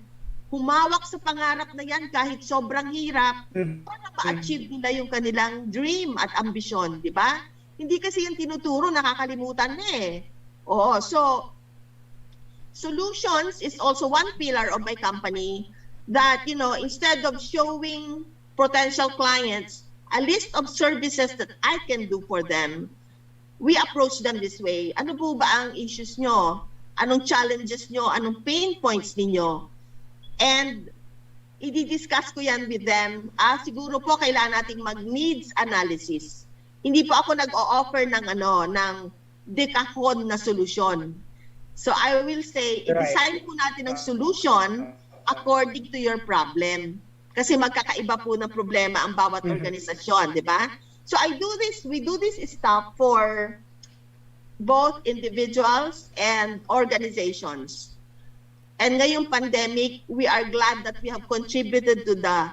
humawak sa pangarap na yan kahit sobrang hirap, para ma-achieve nila yung kanilang dream at ambisyon, di ba? Hindi kasi yung tinuturo, nakakalimutan na eh. Oo, so solutions is also one pillar of my company that, instead of showing potential clients a list of services that I can do for them, we approach them this way. Ano po ba ang issues nyo? Anong challenges nyo? Anong pain points ninyo? And i-discuss ko yan with them. Siguro po kailangan nating mag-needs analysis. Hindi po ako nag-o-offer ng dekahon na solusyon. So I will say, i-design po natin ang solution according to your problem. Kasi magkakaiba po ng problema ang bawat organisasyon, di ba? So we do this stuff for both individuals and organizations. And ngayong pandemic, we are glad that we have contributed to the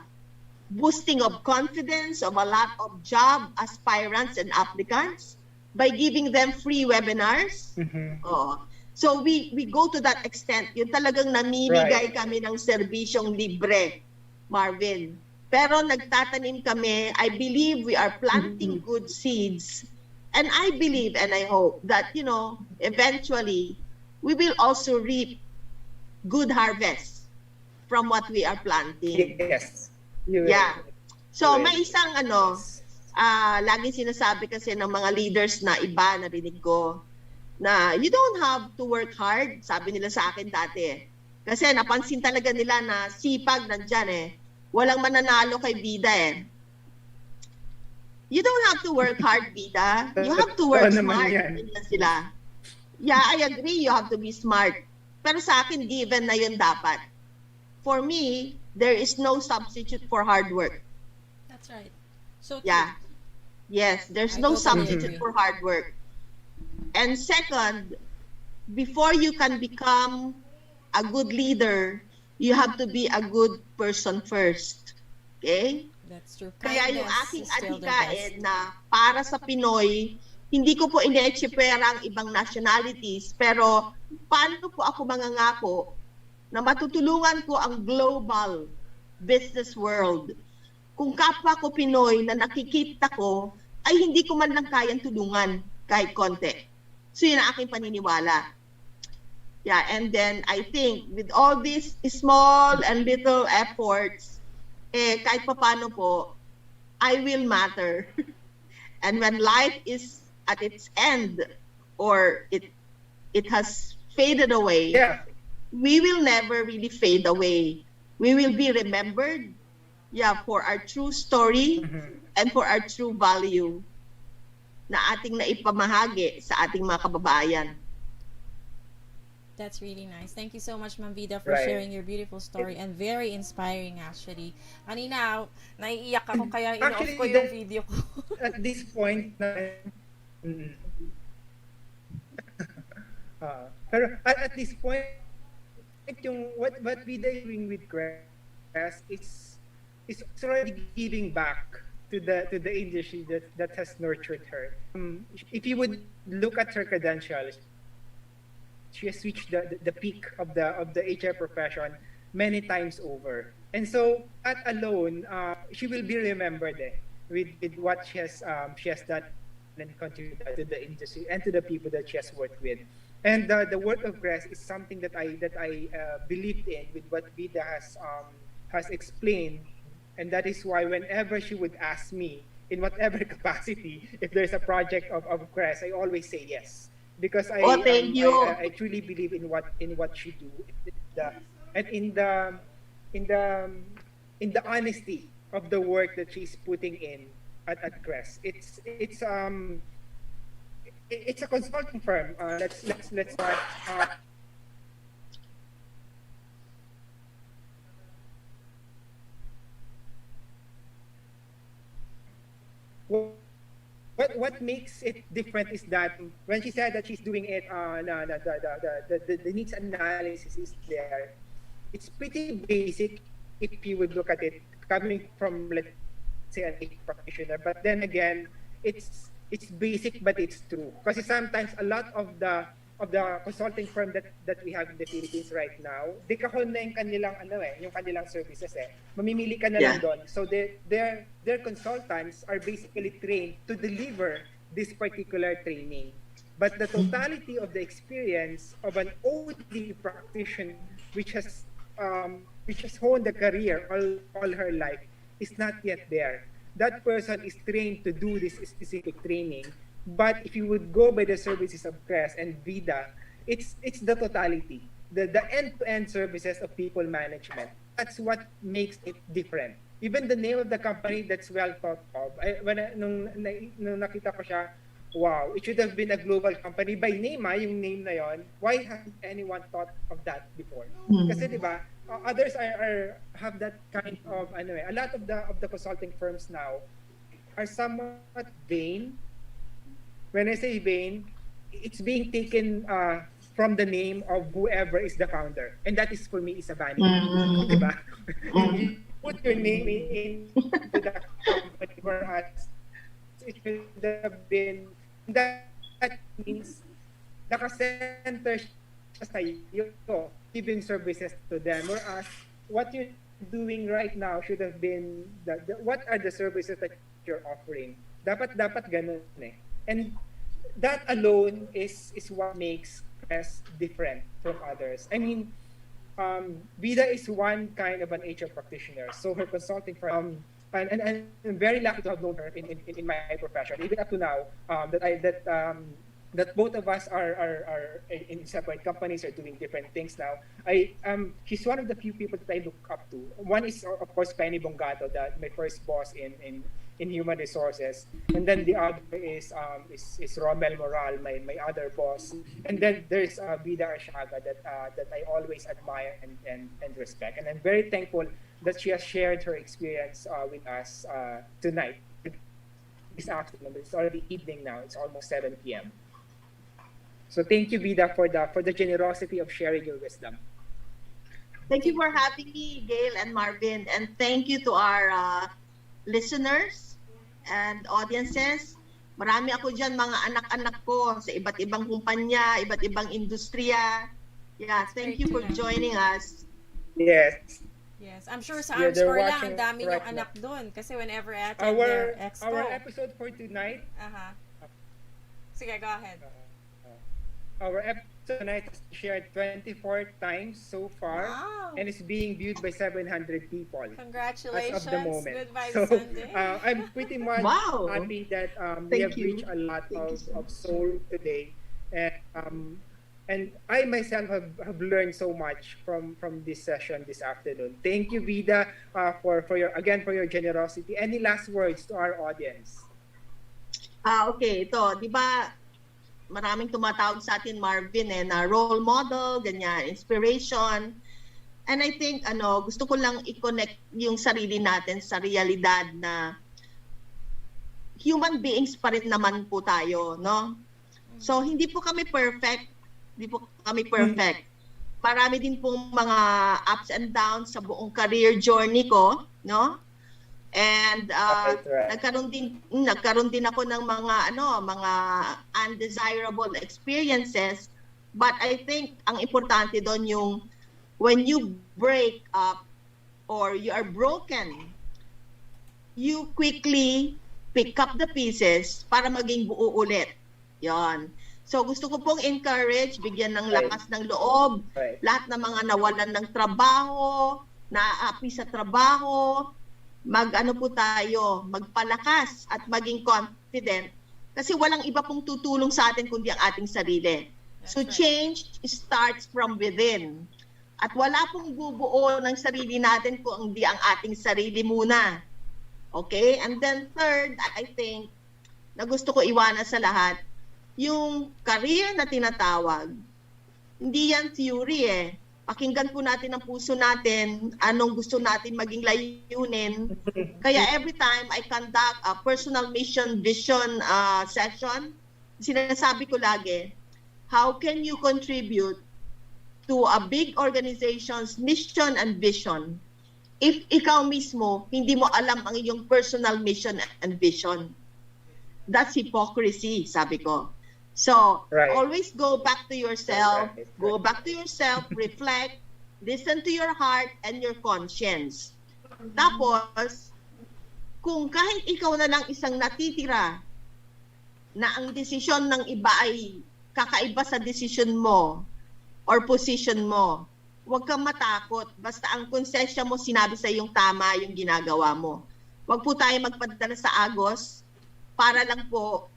boosting of confidence of a lot of job aspirants and applicants by giving them free webinars. So we go to that extent. Yung talagang namimigay kami ng serbisyong libre, Marvin. Pero nagtatanim kami. I believe we are planting good seeds. And I believe and I hope that, eventually, we will also reap good harvest from what we are planting. Yes. Yeah. So may isang laging sinasabi kasi ng mga leaders na iba, narinig ko, na you don't have to work hard, sabi nila sa akin dati. Kasi napansin talaga nila na sipag nandyan eh. Walang mananalo kay bida eh. You don't have to work hard, bida. You have to work smart. Sila. Yeah, I agree, you have to be smart. Pero sa akin, given na yun dapat. For me, there is no substitute for hard work. That's right. So yeah. Yes, there's no substitute for hard work. And second, before you can become a good leader, you have to be a good person first. Okay? That's true. Kaya yung aking adhikain na para sa Pinoy, hindi ko po ine-exipera ang ibang nationalities, pero paano po ako mangangako na matutulungan ko ang global business world kung kapwa ko Pinoy na nakikita ko ay hindi ko man lang kayang tulungan kahit konti. So yun ang aking paniniwala. Yeah, and then I think with all these small and little efforts, kahit paano po, I will matter. And when life is at its end or it has faded away, we will never really fade away. We will be remembered, for our true story and for our true value na ating naipamahagi sa ating mga kababayan. That's really nice. Thank you so much, Ma'am Vida, for sharing your beautiful story and very inspiring actually. Kanina, naiiyak ako kaya in-off ko yung video ko. At this point, pero at this point, yung what Vida is doing with Crest is already giving back to the industry that has nurtured her. If you would look at her credentials, she has reached the peak of the HR profession many times over, and so that alone, she will be remembered with what she has done and contributed to the industry and to the people that she has worked with. And the work of Crest is something that I believed in with what Vida has explained, and that is why whenever she would ask me in whatever capacity if there's a project of Crest, I always say yes. Because I truly believe in what she do, and in the honesty of the work that she's putting in at Crest. It's a consulting firm. Let's start. What makes it different is that when she said that she's doing it, the needs analysis is there. It's pretty basic. if you would look at it coming from, let's say, an HR practitioner. But then again, it's basic but it's true. Kasi sometimes a lot of the consulting firm that we have in the Philippines right now, dekahon na yung kanilang services eh. Mamimili ka na lang doon. So their consultants are basically trained to deliver this particular training. But the totality of the experience of an OD practitioner which has honed the career all her life is not yet there. That person is trained to do this specific training. But if you would go by the services of CRES and VIDA, it's the totality, the end-to-end services of people management. That's what makes it different. Even the name of the company, that's well thought of. Nung nakita ko siya, wow, it should have been a global company. By name, yung name na yon. Why hasn't anyone thought of that before? Kasi di ba, others have that kind of, a lot of the consulting firms now are somewhat vain. When I say vain, it's being taken from the name of whoever is the founder. And that is, for me, is a vanity. Diba? You put your name into the company, whereas it should have been, that means naka-center siya sa iyo, giving services to them. Whereas what you're doing right now should have been, what are the services that you're offering? Dapat ganun eh. And that alone is what makes us different from others. I mean, Vida is one kind of an HR practitioner. So her consulting firm, and I'm very lucky to have known her in my profession, even up to now, that both of us are in separate companies, are doing different things now. She's one of the few people that I look up to. One is, of course, Penny Bongato, my first boss in human resources, and then the other is Romel Moral, my other boss, and then there's Vida Arshaga that I always admire and respect, and I'm very thankful that she has shared her experience with us tonight, this afternoon. It's already evening now. It's almost 7 p.m. So thank you, Vida, for the generosity of sharing your wisdom. Thank you for having me, Gail and Marvin, and thank you to our listeners and audiences. Marami ako dyan, mga anak-anak ko sa iba't ibang kumpanya, iba't ibang industriya. Yeah, thank you for joining us. Yes. Yes, I'm sure sa Arms Corps lang, ang dami yung anak doon. Kasi whenever I attend their expo. Our episode for tonight. Sige, go ahead. Our episode tonight is shared 24 times so far, and it's being viewed by 700 people. Congratulations! As of the moment. Good Vibes So Sunday. I'm pretty much happy that we have reached a lot of soul today, and I myself have learned so much from this session this afternoon. Thank you, Vida, for your generosity. Any last words to our audience? Okay, ito, di ba, maraming tumatawag sa atin, Marvin, na role model, ganyan, inspiration. And I think, gusto ko lang i-connect yung sarili natin sa realidad na human beings pa rin naman po tayo, no? So, hindi po kami perfect. Marami din pong mga ups and downs sa buong career journey ko, no? And nagkaroon din ako ng mga undesirable experiences, but I think ang importante doon yung when you break up or you are broken, you quickly pick up the pieces para maging buo ulit. Yon. So gusto ko pong encourage, bigyan ng lakas ng loob, lahat ng mga nawalan ng trabaho, naaapi sa trabaho, magpalakas at maging confident kasi walang iba pong tutulong sa atin kundi ang ating sarili. So change starts from within. At wala pong bubuo ng sarili natin kung hindi ang ating sarili muna. Okay? And then third, I think, na gusto ko iwanan sa lahat, yung career na tinatawag, hindi yan theory eh. Pakinggan po natin ang puso natin, anong gusto natin maging layunin. Kaya every time I conduct a personal mission vision session, sinasabi ko lagi, how can you contribute to a big organization's mission and vision? if ikaw mismo, hindi mo alam ang iyong personal mission and vision. That's hypocrisy, sabi ko. So, Right. always go back to yourself, Right. go back to yourself, reflect, listen to your heart and your conscience. Tapos, kung kahit ikaw na lang isang natitira na ang desisyon ng iba ay kakaiba sa desisyon mo or position mo, huwag kang matakot. Basta ang konsensya mo sinabi sa iyong tama yung ginagawa mo. Huwag po tayo magpadala sa agos para lang po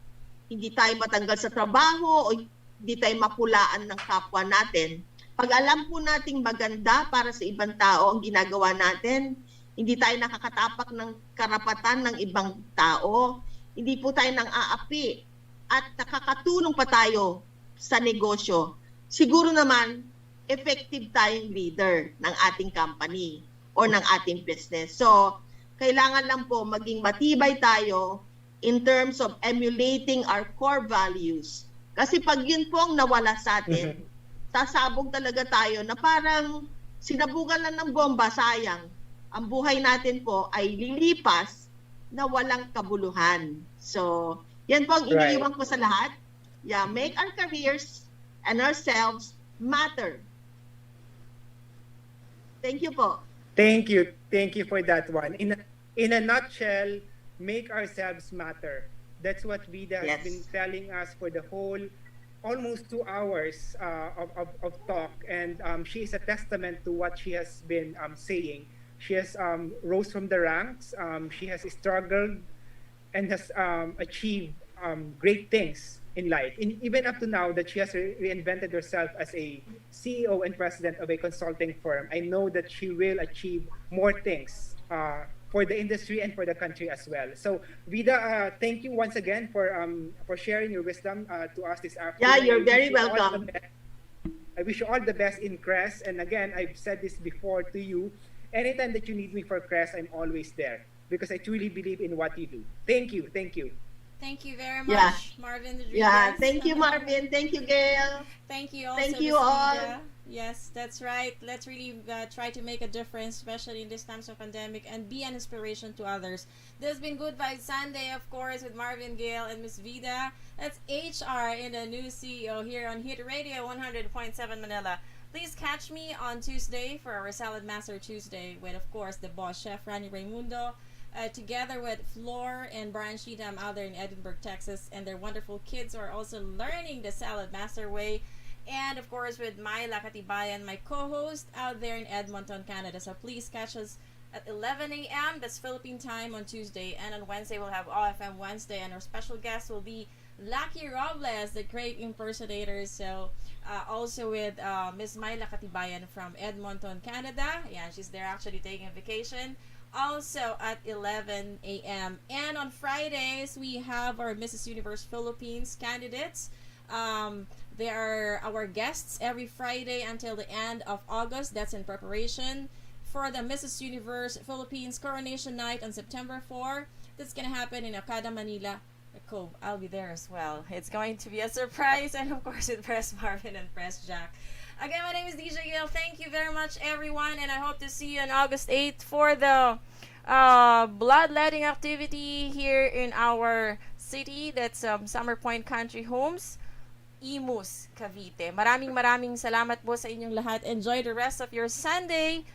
hindi tayo matanggal sa trabaho o hindi tayo mapulaan ng kapwa natin. Pag alam po nating maganda para sa ibang tao ang ginagawa natin, hindi tayo nakakatapak ng karapatan ng ibang tao, hindi po tayo nang aapi at nakakatulong pa tayo sa negosyo, siguro naman effective tayong leader ng ating company or ng ating business. So, kailangan lang po maging matibay tayo in terms of emulating our core values. Kasi pag yun po ang nawala sa atin, sasabog talaga tayo na parang sinabugan lang ng bomba, sayang. Ang buhay natin po ay lilipas na walang kabuluhan. So, yan po ang iniiwan ko sa lahat. Yeah, make our careers and ourselves matter. Thank you po. Thank you. Thank you for that one. In a nutshell, make ourselves matter. That's what Vida has Yes. been telling us for the whole almost 2 hours of talk. And she is a testament to what she has been saying. She has rose from the ranks. She has struggled and has achieved great things in life. Even up to now that she has reinvented herself as a CEO and president of a consulting firm, I know that she will achieve more things for the industry and for the country as well. So, Vida, thank you once again for sharing your wisdom to us this afternoon. Yeah, you're I wish very you all the welcome. best. I wish you all the best in CRES. And again, I've said this before to you. Anytime that you need me for CRES, I'm always there because I truly believe in what you do. Thank you. Thank you. Thank you very much, Yeah. Marvin Rodriguez. Yeah, thank you, Marvin. Thank you, Gail. Thank you also, Thank you Miss all. Vida. Yes, that's right. Let's really try to make a difference, especially in these times of pandemic, and be an inspiration to others. This has been Good Vibes Sunday, of course, with Marvin, Gail, and Miss Vida. That's HR in the new CEO here on Hit Radio 100.7 Manila. Please catch me on Tuesday for our Salad Master Tuesday with, of course, the boss chef, Rani Raimundo, together with Flor and Brian Sheetam out there in Edinburgh, Texas, and their wonderful kids who are also learning the Salad Master way. And, of course, with Myla Katibayan, my co-host out there in Edmonton, Canada. So please catch us at 11 a.m. That's Philippine time on Tuesday. And on Wednesday, we'll have OFM Wednesday. And our special guest will be Lucky Robles, the great impersonator. So also with Miss Myla Katibayan from Edmonton, Canada. Yeah, she's there actually taking a vacation. Also at 11 a.m. And on Fridays, we have our Mrs. Universe Philippines candidates. They are our guests every Friday until the end of August. That's in preparation for the Mrs. Universe Philippines Coronation Night on September 4. That's going to happen in Okada, Manila. Cool. I'll be there as well. It's going to be a surprise, and of course with Press Marvin and Press Jack. Again, my name is DJ Gail. Thank you very much, everyone, and I hope to see you on August 8th for the bloodletting activity here in our city. That's Summer Point Country Homes, Imus, Cavite. Maraming salamat po sa inyong lahat. Enjoy the rest of your Sunday,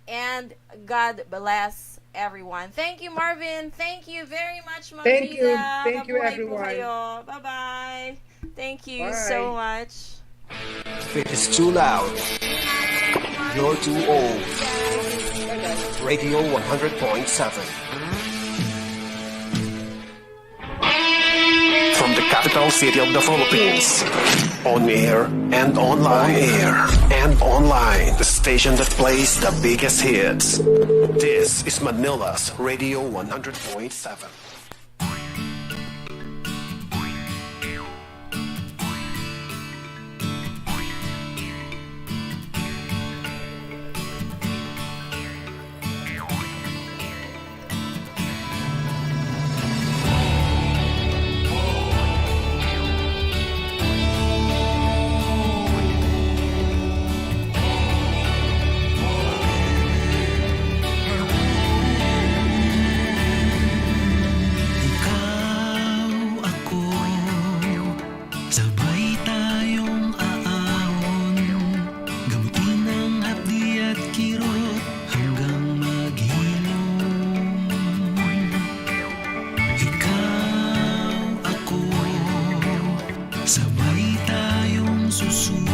and God bless everyone. Thank you, Marvin. Thank you very much, Ma'am Thank you. Vida. Thank you, Mabuhay po everyone. kayo. Bye-bye. Thank you Bye. so much. If it is too loud, you're too old. Radio 100.7. From the capital city of the Philippines, on air and online. The station that plays the biggest hits. This is Manila's Radio 100.7. sabay tayong susunod.